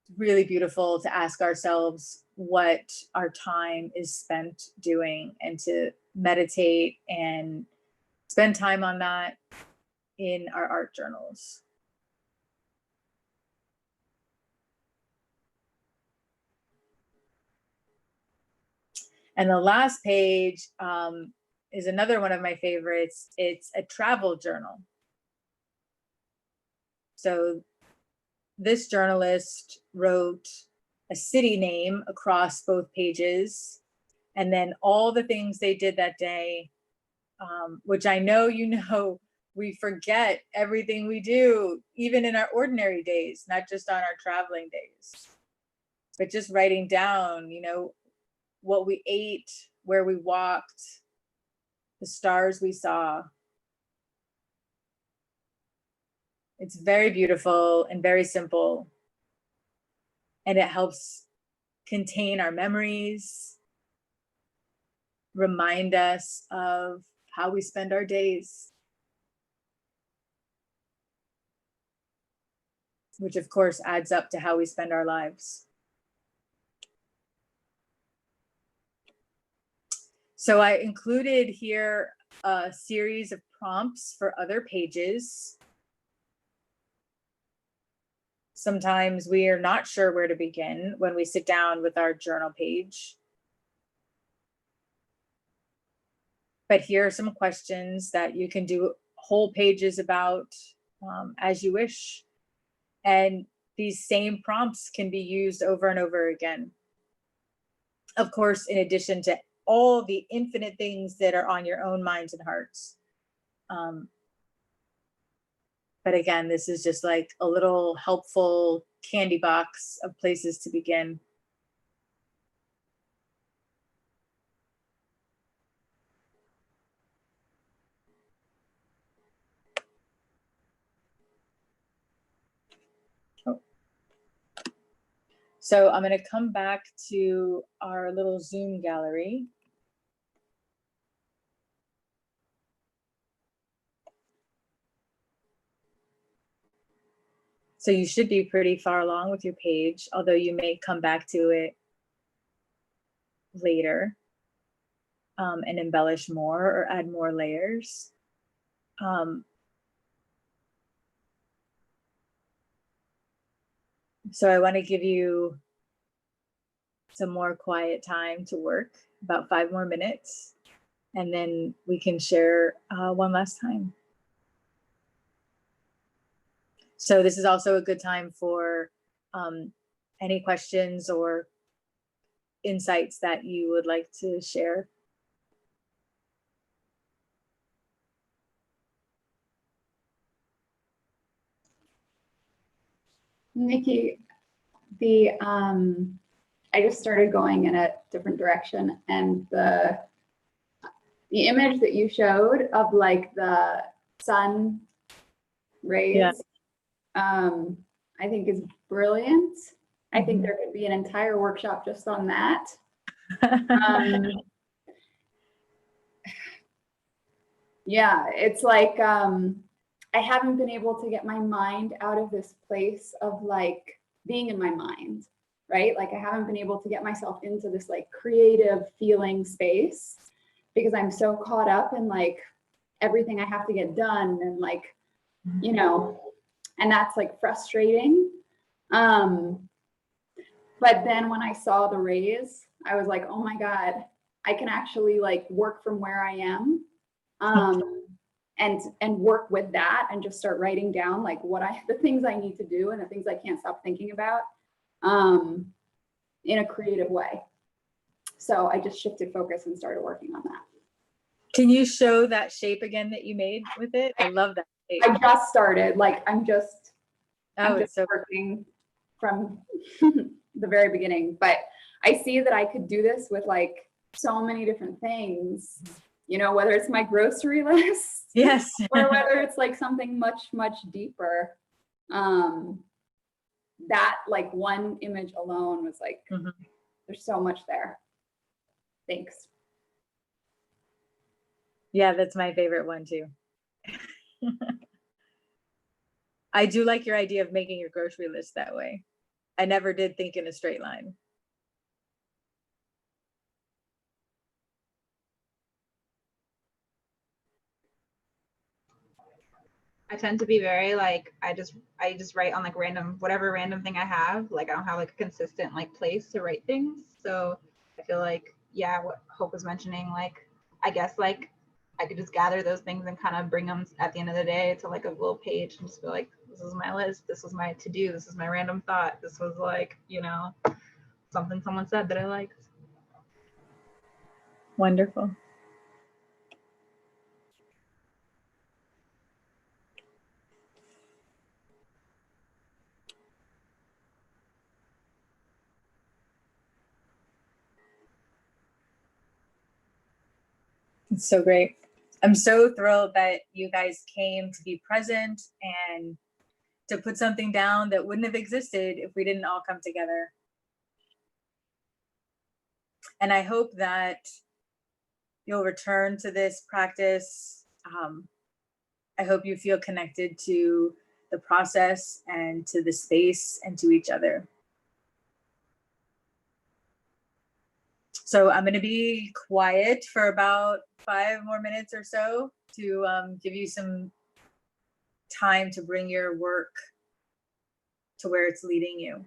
It's really beautiful to ask ourselves what our time is spent doing, and to meditate and spend time on that in our art journals. And the last page is another one of my favorites. It's a travel journal. So this journalist wrote a city name across both pages, and then all the things they did that day, which I know, you know, we forget everything we do, even in our ordinary days, not just on our traveling days, but just writing down, you know, what we ate, where we walked, the stars we saw. It's very beautiful and very simple. And it helps contain our memories, remind us of how we spend our days, which of course adds up to how we spend our lives. So I included here a series of prompts for other pages. Sometimes we are not sure where to begin when we sit down with our journal page. But here are some questions that you can do whole pages about as you wish. And these same prompts can be used over and over again. Of course, in addition to all the infinite things that are on your own minds and hearts. But again, this is just like a little helpful candy box of places to begin. Oh. So I'm going to come back to our little Zoom gallery. So you should be pretty far along with your page, although you may come back to it later and embellish more or add more layers. So I want to give you some more quiet time to work, about 5 more minutes, and then we can share one last time. So this is also a good time for any questions or insights that you would like to share. Nikki, I just started going in a different direction, and the image that you showed of like the sun rays, Yeah. I think is brilliant. I think there could be an entire workshop just on that. Yeah, it's like I haven't been able to get my mind out of this place of like being in my mind, right? Like I haven't been able to get myself into this like creative feeling space because I'm so caught up in like everything I have to get done and like, you know, and that's like frustrating. But then when I saw the rays, I was like, oh my God, I can actually like work from where I am. And work with that and just start writing down like the things I need to do and the things I can't stop thinking about in a creative way. So I just shifted focus and started working on that. Can you show that shape again that you made with it? I love that shape. I just started, like I'm just so working from the very beginning, but I see that I could do this with like so many different things, you know, whether it's my grocery list, yes, or whether it's like something much, much deeper. That like one image alone was like, there's so much there. Thanks. Yeah, that's my favorite one too. I do like your idea of making your grocery list that way. I never did think in a straight line. I tend to be very like, I just write on like whatever random thing I have. Like I don't have like a consistent like place to write things. So I feel like, yeah, what Hope was mentioning, like, I guess like I could just gather those things and kind of bring them at the end of the day to like a little page and just be like, this is my list. This was my to-do. This is my random thought. This was like, you know, something someone said that I liked. Wonderful. It's so great. I'm so thrilled that you guys came to be present and to put something down that wouldn't have existed if we didn't all come together. And I hope that you'll return to this practice. I hope you feel connected to the process and to the space and to each other. So I'm going to be quiet for about 5 more minutes or so to give you some time to bring your work to where it's leading you.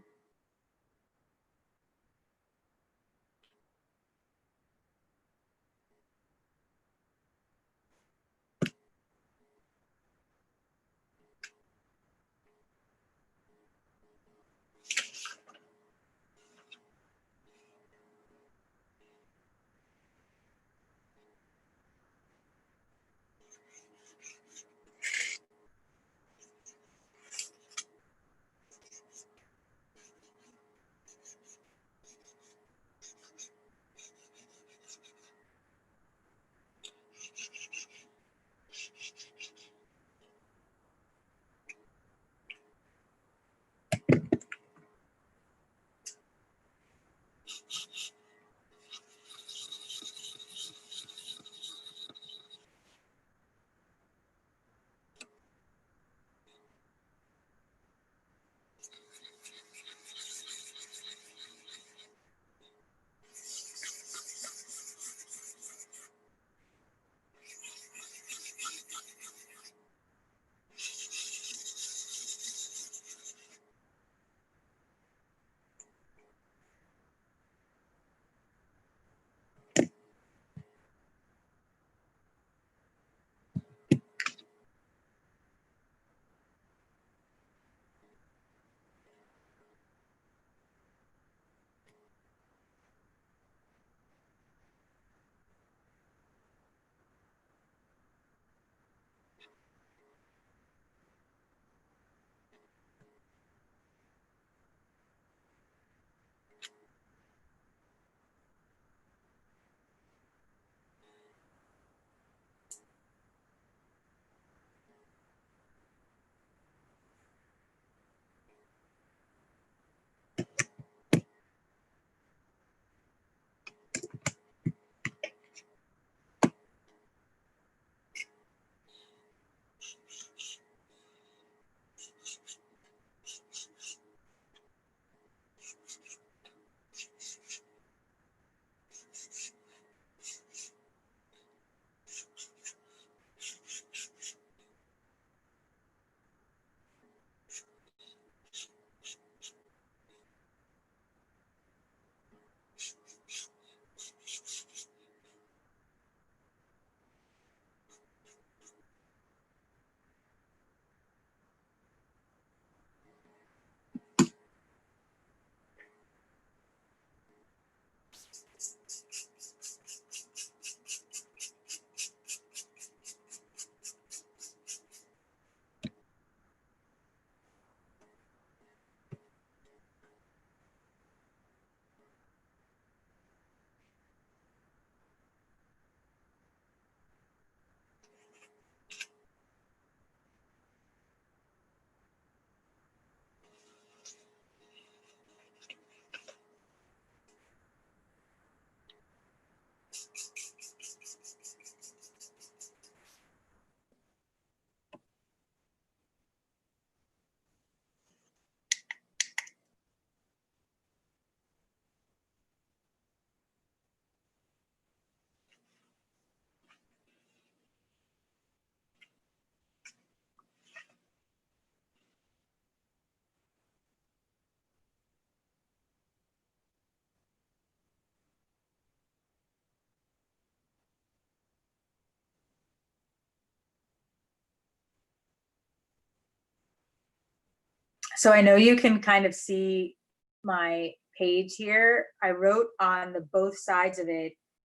So I know you can kind of see my page here. I wrote on the both sides of it,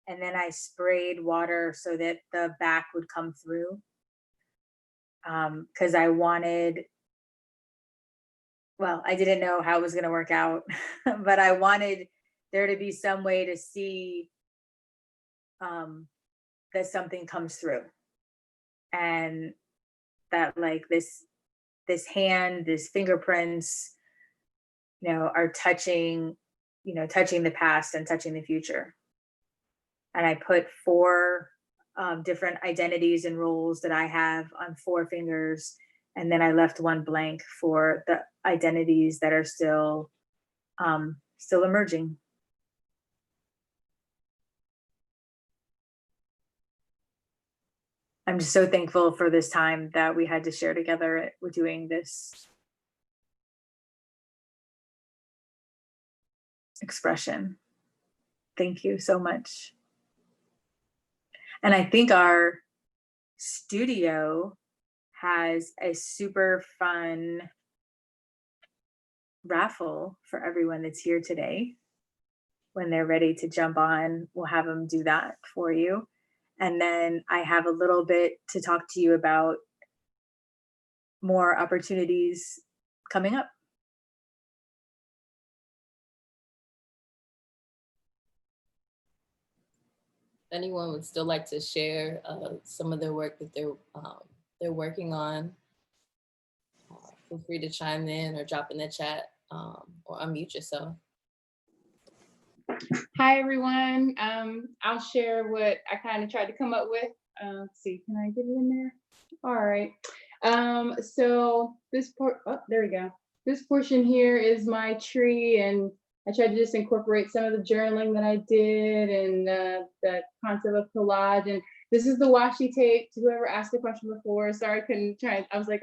and then I sprayed water so that the back would come through. Because I wanted, well, I didn't know how it was going to work out, but I wanted there to be some way to see that something comes through, and that like this this hand, this fingerprints, you know, are touching, you know, touching the past and touching the future. And I put 4 different identities and roles that I have on 4 fingers. And then I left 1 blank for the identities that are still emerging. I'm just so thankful for this time that we had to share together with doing this expression. Thank you so much. And I think our studio has a super fun raffle for everyone that's here today. When they're ready to jump on, we'll have them do that for you. And then I have a little bit to talk to you about more opportunities coming up. If anyone would still like to share some of their work that they're working on, feel free to chime in or drop in the chat or unmute yourself. Hi, everyone. I'll share what I kind of tried to come up with. Let's see, can I get it in there? All right. So this there we go. This portion here is my tree, and I tried to just incorporate some of the journaling that I did and that concept of collage. And this is the washi tape. To whoever asked the question before, sorry I couldn't try. I was like,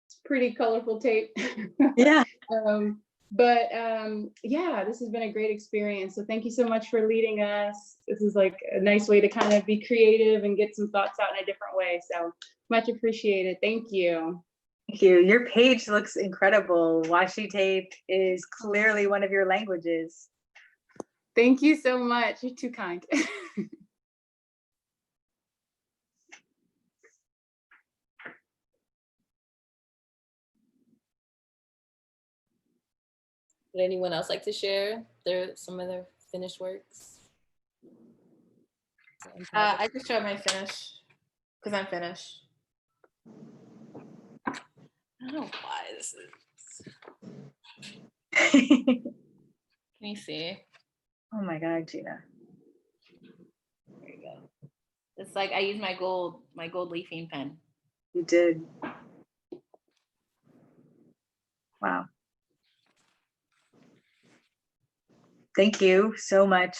it's pretty colorful tape. Yeah. Yeah, this has been a great experience. So thank you so much for leading us. This is like a nice way to kind of be creative and get some thoughts out in a different way. So much appreciated. Thank you. Thank you. Your page looks incredible. Washi tape is clearly one of your languages. Thank you so much. You're too kind. Would anyone else like to share some of their finished works? I just showed my finish because I'm finished. I don't know why this is. Can you see? Oh my God, Gina. There you go. It's like I use my gold leafing pen. You did. Wow. Thank you so much.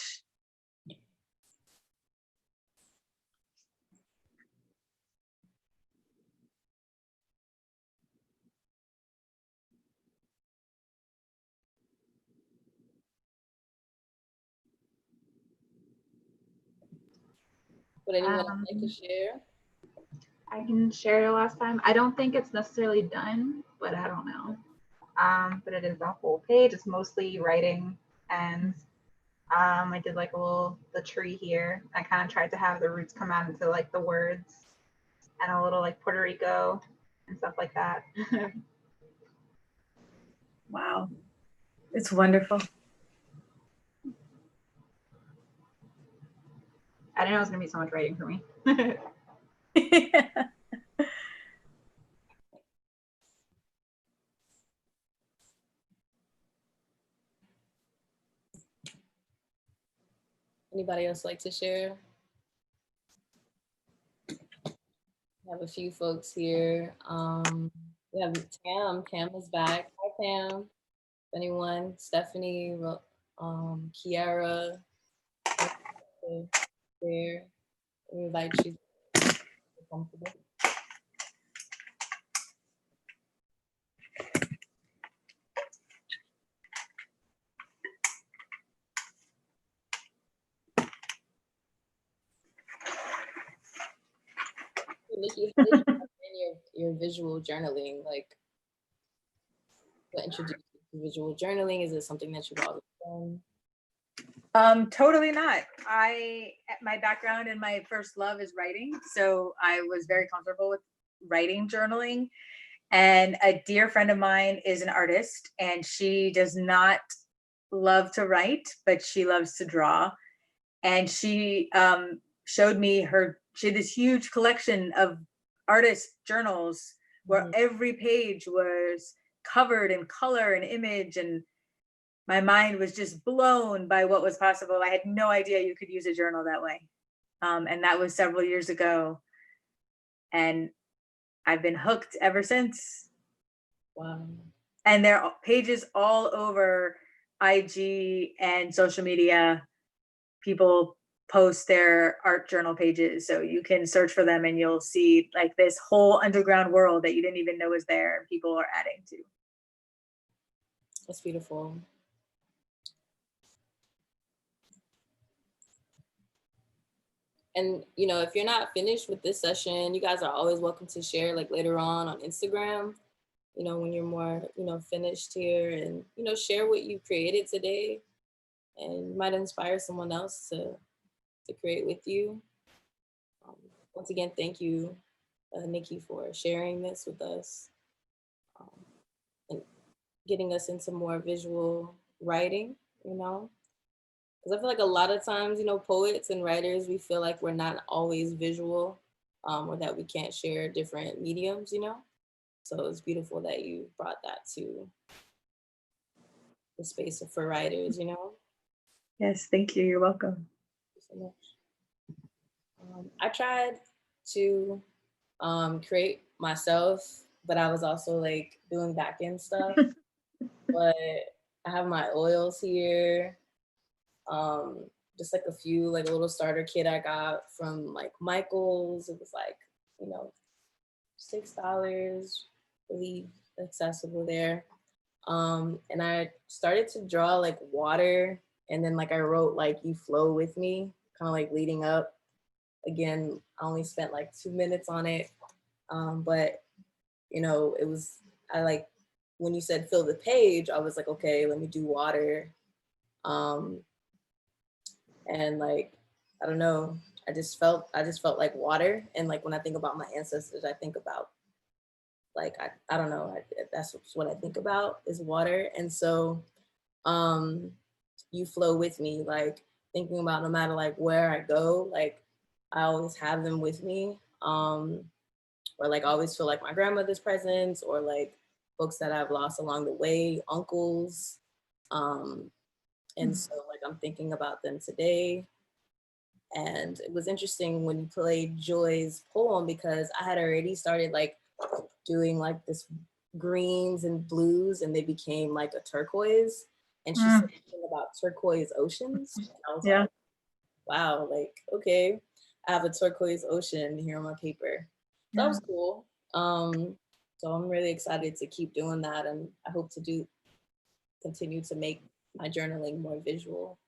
Would anyone else like to share? I can share the last time. I don't think it's necessarily done, but I don't know. But it is a whole page. It's mostly writing, and I did like the tree here. I kind of tried to have the roots come out into like the words and a little like Puerto Rico and stuff like that. Wow. It's wonderful. I didn't know it was gonna be so much writing for me. Anybody else like to share? We have a few folks here. We have Tam. Tam is back. Hi, Tam. Anyone? Stephanie, Kiara, there. We invite you. Comfortable. Nikki, how did you begin your visual journaling? Like, what introduced you to visual journaling? Is it something that you've always done? Totally not. My background and my first love is writing. So I was very comfortable with writing journaling. And a dear friend of mine is an artist, and she does not love to write, but she loves to draw. And she showed me she had this huge collection of artist journals where every page was covered in color and image, and my mind was just blown by what was possible. I had no idea you could use a journal that way. And that was several years ago. And I've been hooked ever since. Wow. And there are pages all over IG and social media. People post their art journal pages. So you can search for them and you'll see like this whole underground world that you didn't even know was there and people are adding to. That's beautiful. And, you know, if you're not finished with this session, you guys are always welcome to share like later on Instagram, you know, when you're more, you know, finished here, and, you know, share what you created today, and you might inspire someone else to create with you. Once again, thank you, Nikki, for sharing this with us, and getting us into more visual writing, you know. Because I feel like a lot of times, you know, poets and writers, we feel like we're not always visual, or that we can't share different mediums, you know? So it's beautiful that you brought that to the space for writers, you know? Yes, thank you. You're welcome. Thank you so much. I tried to create myself, but I was also like doing back end stuff. But I have my oils here. Just like a few, like a little starter kit I got from like Michael's. It was like, you know, $6, really accessible there. And I started to draw like water, and then like I wrote like "You Flow With Me," kind of like leading up. Again, I only spent like 2 minutes on it, but you know, it was, I like, when you said fill the page, I was like, okay, let me do water. And like, I don't know, I just felt like water. And like when I think about my ancestors, I think about like, I don't know, that's what I think about is water. And so you flow with me, like thinking about no matter like where I go, like I always have them with me. Or like I always feel like my grandmother's presence, or like folks that I've lost along the way, uncles. And so like I'm thinking about them today. And it was interesting when you played Joy's poem, because I had already started like doing like this greens and blues, and they became like a turquoise. And she said something about turquoise oceans. And I was like, wow, like, okay, I have a turquoise ocean here on my paper. That was cool. So I'm really excited to keep doing that, and I hope to continue to make my journaling more visual.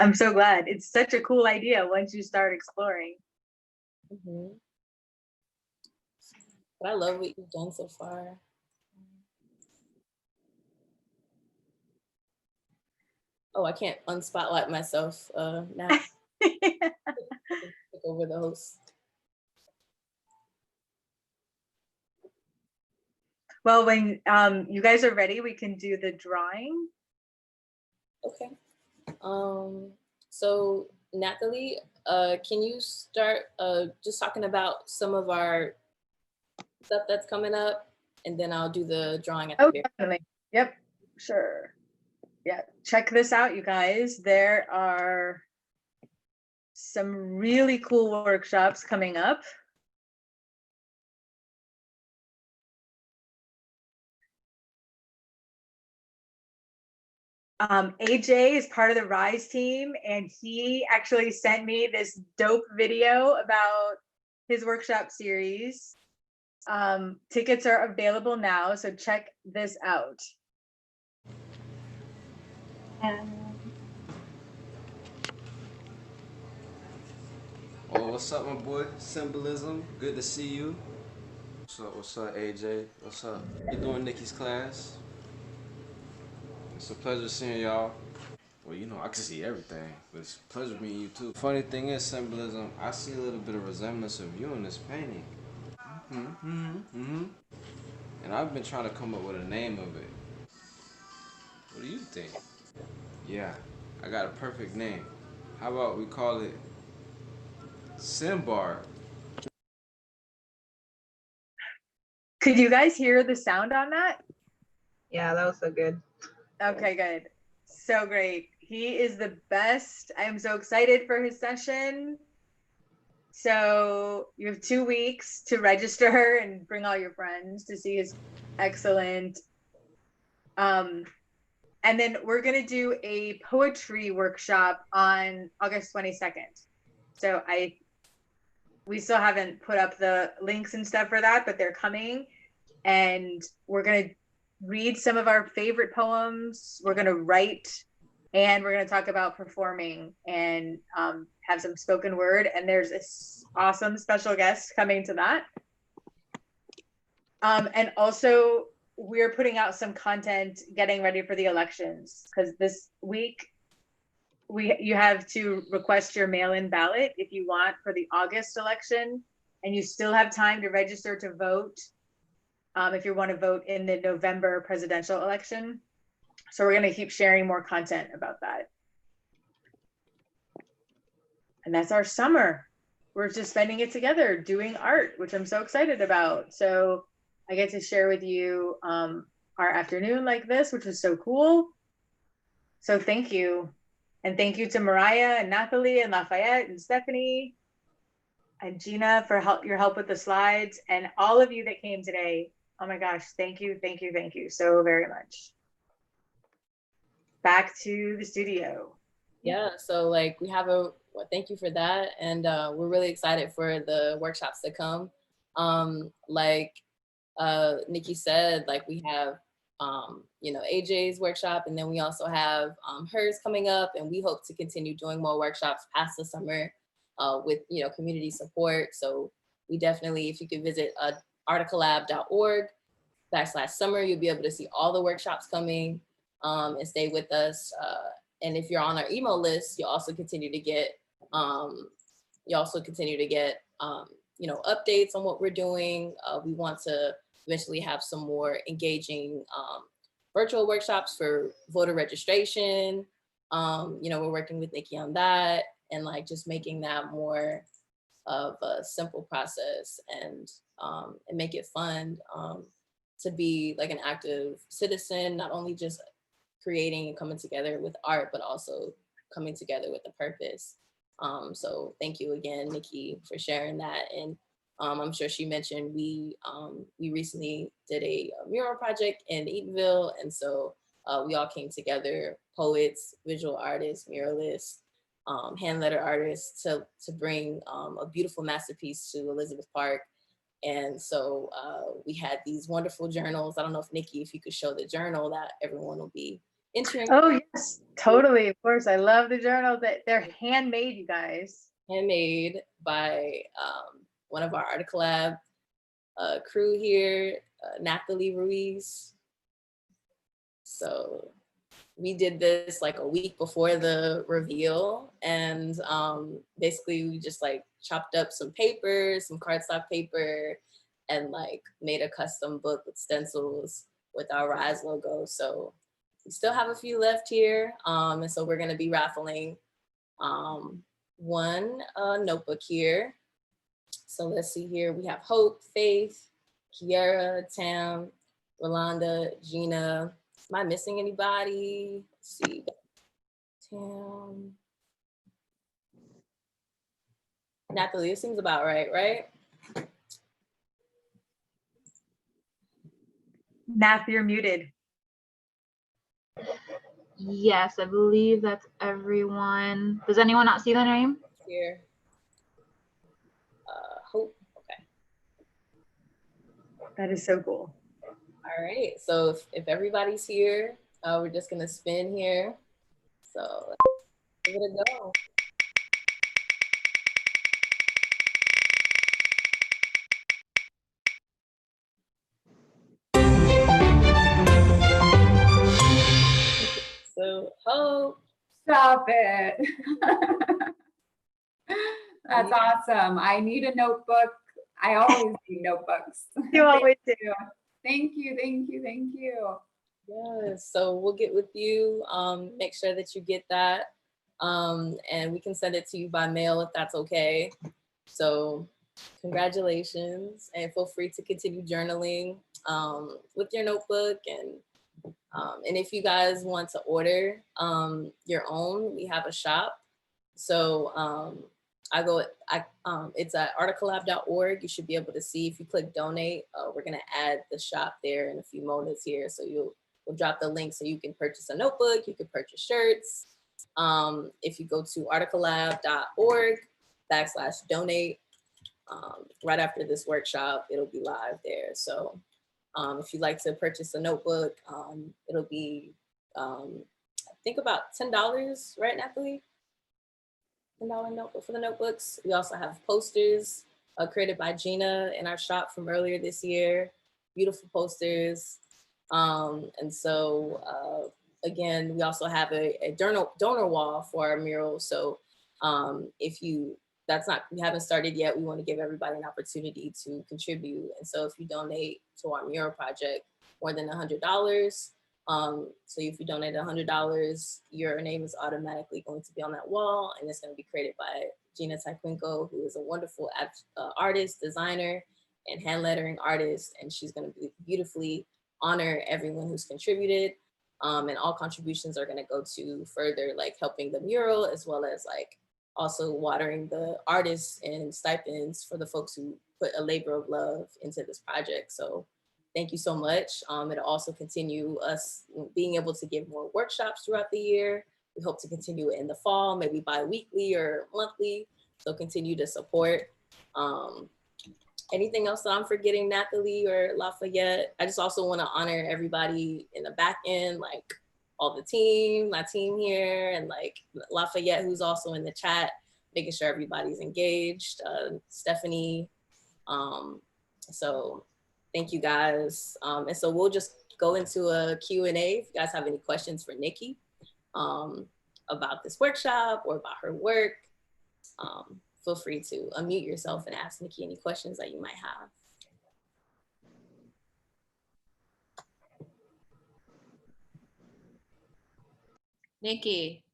I'm so glad. It's such a cool idea once you start exploring. But I love what you've done so far. Oh, I can't unspotlight myself now. Take over the host. Well, when you guys are ready, we can do the drawing. Okay. So Natalie, can you start just talking about some of our stuff that's coming up, and then I'll do the drawing at the very end. Definitely. Yep, sure. Yeah, check this out, you guys. There are some really cool workshops coming up. AJ is part of the Rise team, and he actually sent me this dope video about his workshop series. Tickets are available now, so check this out. Oh, what's up, my boy? Symbolism. Good to see you. What's up, AJ? What's up? You doing Nikki's class? It's a pleasure seeing y'all. Well, you know, I can see everything, but it's a pleasure meeting you too. Funny thing is, Symbolism, I see a little bit of resemblance of you in this painting. And I've been trying to come up with a name of it. What do you think? Yeah, I got a perfect name. How about we call it Simbar? Could you guys hear the sound on that? Yeah, that was so good. Okay, good. So great. He is the best. I am so excited for his session. So you have 2 weeks to register and bring all your friends to see his excellent. And then we're gonna do a poetry workshop on August 22nd. So we still haven't put up the links and stuff for that, but they're coming. And we're gonna read some of our favorite poems. We're gonna write, and we're gonna talk about performing and have some spoken word. And there's this awesome special guest coming to that. And also we're putting out some content getting ready for the elections, because this week you have to request your mail-in ballot if you want for the August election, and you still have time to register to vote if you want to vote in the November presidential election. So we're going to keep sharing more content about that. And that's our summer. We're just spending it together doing art, which I'm so excited about. So I get to share with you our afternoon like this, which was so cool. So thank you. And thank you to Mariah and Nathalie and Lafayette and Stephanie and Gina for your help with the slides, and all of you that came today. Oh my gosh, thank you so very much. Back to the studio. Yeah, so like we have thank you for that. And we're really excited for the workshops to come. Like Nikki said, like we have, you know, AJ's workshop, and then we also have hers coming up, and we hope to continue doing more workshops past the summer with, you know, community support. So we definitely, if you could visit artcollab.org/summer, you'll be able to see all the workshops coming and stay with us. And if you're on our email list, you'll also continue to get, you know, updates on what we're doing. We want to eventually have some more engaging virtual workshops for voter registration. You know, we're working with Nikki on that, and like just making that more of a simple process and make it fun to be like an active citizen, not only just creating and coming together with art, but also coming together with a purpose. So thank you again, Nikki, for sharing that. And I'm sure she mentioned we recently did a mural project in Eatonville, and so we all came together, poets, visual artists, muralists, hand letter artists, to bring a beautiful masterpiece to Elizabeth Park. And so we had these wonderful journals. I don't know if Nikki, if you could show the journal that everyone will be entering. Oh yes, totally, of course. I love the journal. That they're handmade, you guys. Handmade by one of our Art Collab crew here, Nathalie Ruiz. So we did this like a week before the reveal, and basically we just like chopped up some paper, some cardstock paper, and like made a custom book with stencils with our Rise logo. So we still have a few left here, and so we're gonna be raffling one notebook here. So let's see here. We have Hope, Faith, Kiara, Tam, Rolanda, Gina. Am I missing anybody? Let's see. Tam. Nathalie, it seems about right, right? Nath, you're muted. Yes, I believe that's everyone. Does anyone not see the name? Here. Hope. Okay. That is so cool. All right. So if everybody's here, we're just gonna spin here. So let's give it a go. So Hope. Stop it. That's awesome. I need a notebook. I always need notebooks. You always do. Thank you, thank you, thank you. Yes, so we'll get with you, make sure that you get that, and we can send it to you by mail if that's okay. So congratulations, and feel free to continue journaling with your notebook. And if you guys want to order your own, we have a shop. So it's at artcollab.org. You should be able to see if you click donate. We're gonna add the shop there in a few moments here. So we'll drop the link so you can purchase a notebook, you can purchase shirts. If you go to artcollab.org/donate, right after this workshop, it'll be live there. So if you'd like to purchase a notebook, it'll be, I think about $10, right, Nathalie? $10 notebook for the notebooks. We also have posters created by Gina in our shop from earlier this year. Beautiful posters. And so, again, we also have a donor wall for our mural. So if you haven't started yet, we want to give everybody an opportunity to contribute. And so if you donate to our mural project more than $100, so if you donate $100, your name is automatically going to be on that wall, and it's going to be created by Gina Taquinco, who is a wonderful artist, designer, and hand lettering artist. And she's going to beautifully honor everyone who's contributed. And all contributions are going to go to further like helping the mural, as well as like also watering the artists and stipends for the folks who put a labor of love into this project. So thank you so much. It'll also continue us being able to give more workshops throughout the year. We hope to continue it in the fall, maybe bi-weekly or monthly. So continue to support. Anything else that I'm forgetting, Nathalie or Lafayette? I just also want to honor everybody in the back end, like all the team, my team here, and like Lafayette, who's also in the chat, making sure everybody's engaged, Stephanie. So thank you guys. And so we'll just go into a Q&A if you guys have any questions for Nikki about this workshop or about her work. Feel free to unmute yourself and ask Nikki any questions that you might have. Nikki,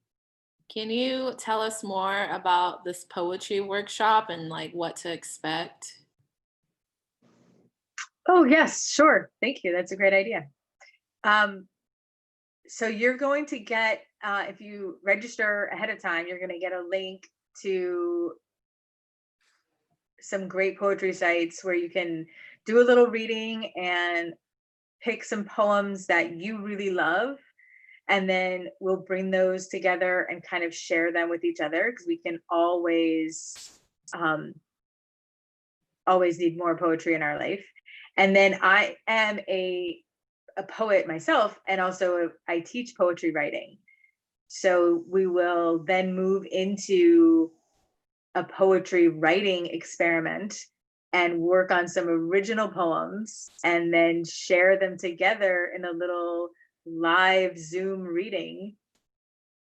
can you tell us more about this poetry workshop and like what to expect? Oh, yes, sure. Thank you. That's a great idea. So you're going to get, if you register ahead of time, you're going to get a link to some great poetry sites where you can do a little reading and pick some poems that you really love. And then we'll bring those together and kind of share them with each other, because we can always need more poetry in our life. And then I am a poet myself, and also I teach poetry writing. So we will then move into a poetry writing experiment and work on some original poems and then share them together in a little live Zoom reading.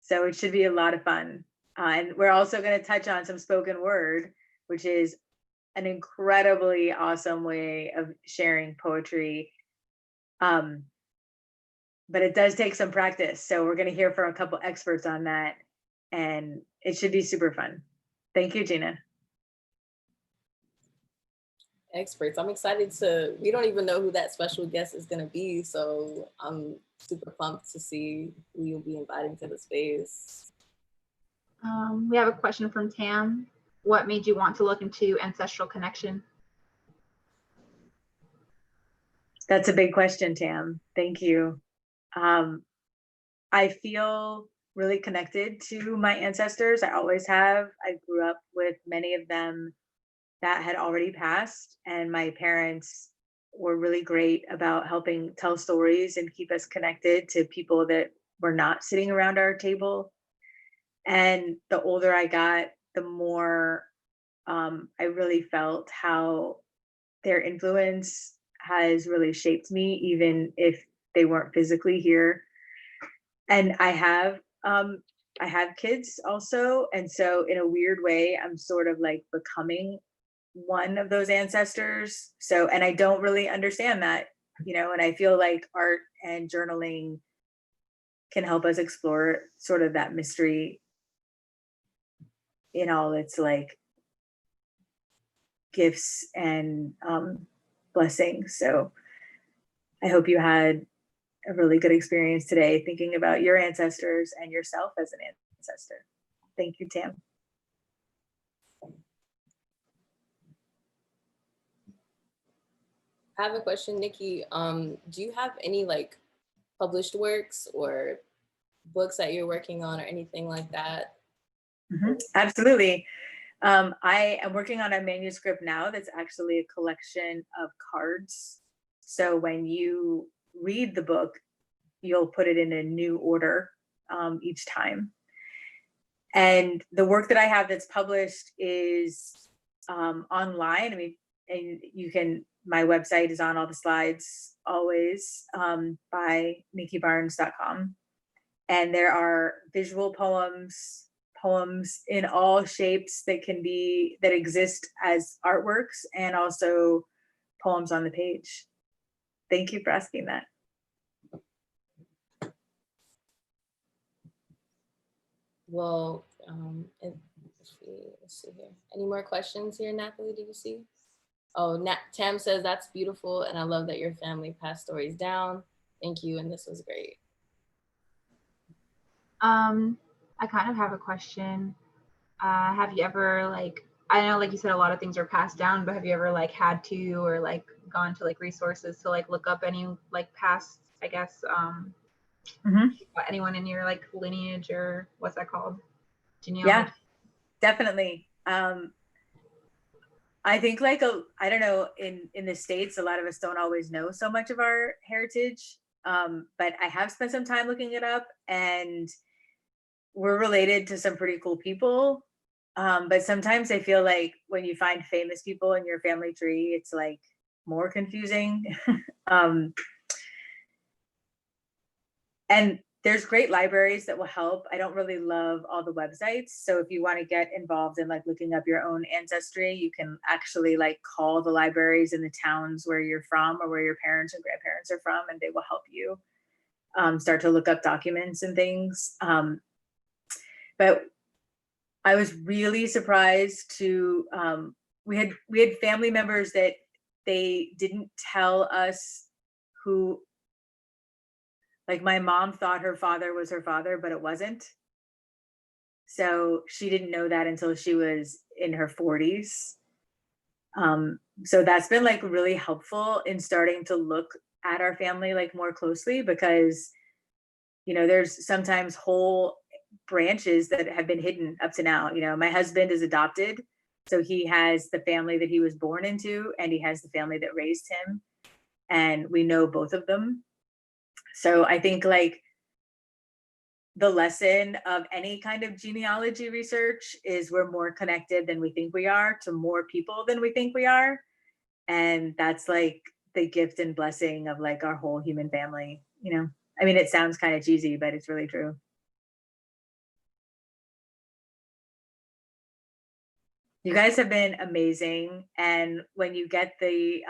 So it should be a lot of fun. And we're also going to touch on some spoken word, which is an incredibly awesome way of sharing poetry. But it does take some practice. So we're going to hear from a couple experts on that, and it should be super fun. Thank you, Gina. Experts. I'm excited we don't even know who that special guest is going to be. So I'm super pumped to see who you'll be inviting to the space. We have a question from Tam. What made you want to look into ancestral connection? That's a big question, Tam. Thank you. I feel really connected to my ancestors. I always have. I grew up with many of them that had already passed, and my parents were really great about helping tell stories and keep us connected to people that were not sitting around our table. And the older I got, the more I really felt how their influence has really shaped me, even if they weren't physically here. And I have kids also. And so in a weird way, I'm sort of like becoming one of those ancestors. So, and I don't really understand that, and I feel like art and journaling can help us explore sort of that mystery in all its like gifts and blessings. So I hope you had a really good experience today thinking about your ancestors and yourself as an ancestor. Thank you, Tam. I have a question, Nikki. Do you have any like published works or books that you're working on or anything like that? Absolutely. I am working on a manuscript now that's actually a collection of cards. So when you read the book, you'll put it in a new order each time. And the work that I have that's published is online. I mean, and you can, my website is on all the slides always, by nikkibarnes.com. And there are visual poems in all shapes that exist as artworks, and also poems on the page. Thank you for asking that. Well, let's see here. Any more questions here, Nathalie? Did you see? Oh, Tam says that's beautiful, and I love that your family passed stories down. Thank you, and this was great. I kind of have a question. Have you ever, like, I know like you said a lot of things are passed down, but have you ever like had to or like gone to like resources to like look up any like past, I guess, anyone in your like lineage, or what's that called? Genealogy? Yeah, definitely. I think like I don't know, in the States, a lot of us don't always know so much of our heritage, but I have spent some time looking it up, and we're related to some pretty cool people. But sometimes I feel like when you find famous people in your family tree, it's like more confusing. And there's great libraries that will help. I don't really love all the websites. So if you want to get involved in like looking up your own ancestry, you can actually like call the libraries in the towns where you're from or where your parents and grandparents are from, and they will help you start to look up documents and things. But I was really surprised to, we had family members that they didn't tell us who, like my mom thought her father was her father, but it wasn't. So she didn't know that until she was in her 40s. So that's been like really helpful in starting to look at our family like more closely, because, you know, there's sometimes whole branches that have been hidden up to now. You know, my husband is adopted, so he has the family that he was born into, and he has the family that raised him, and we know both of them. So I think like the lesson of any kind of genealogy research is we're more connected than we think we are to more people than we think we are. And that's like the gift and blessing of like our whole human family, you know? I mean, it sounds kind of cheesy, but it's really true. You guys have been amazing. And when you get the,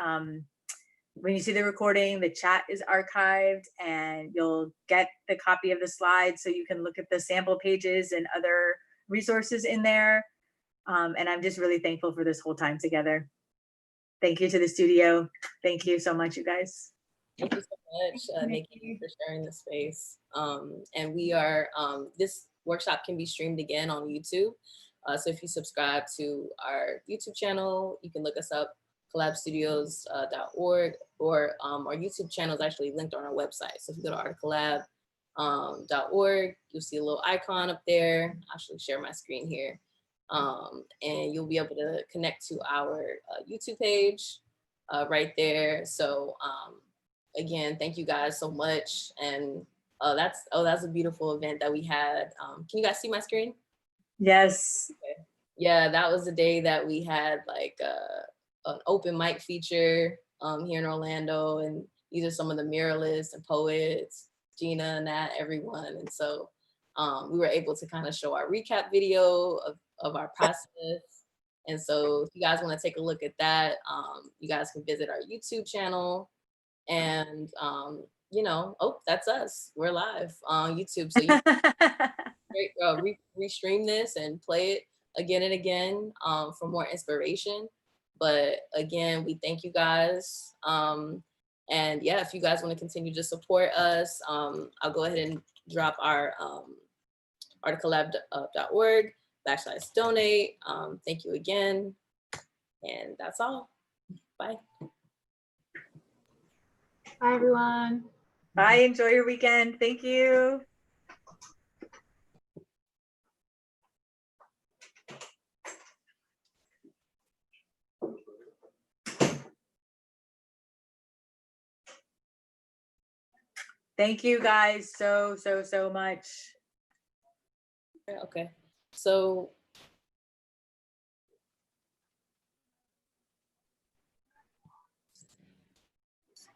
when you see the recording, the chat is archived, and you'll get the copy of the slides so you can look at the sample pages and other resources in there. And I'm just really thankful for this whole time together. Thank you to the studio. Thank you so much, you guys. Thank you so much, Nikki, for sharing the space. And we are, this workshop can be streamed again on YouTube. So if you subscribe to our YouTube channel, you can look us up, collabstudios.org, or our YouTube channel is actually linked on our website. So if you go to artcollab.org, you'll see a little icon up there. I'll actually share my screen here. And you'll be able to connect to our YouTube page right there. So again, thank you guys so much. And that's a beautiful event that we had. Can you guys see my screen? Yes. Okay. Yeah, that was the day that we had like an open mic feature here in Orlando, and these are some of the muralists and poets, Gina, Nat, everyone. And so we were able to kind of show our recap video of our process. And so if you guys want to take a look at that, you guys can visit our YouTube channel. And you know, oh, that's us. We're live on YouTube. So you restream this and play it again and again for more inspiration. But again, we thank you guys. And yeah, if you guys want to continue to support us, I'll go ahead and drop our artcollab.org/donate. Thank you again. And that's all. Bye. Bye, everyone. Bye. Enjoy your weekend. Thank you. Thank you guys so much. Okay. So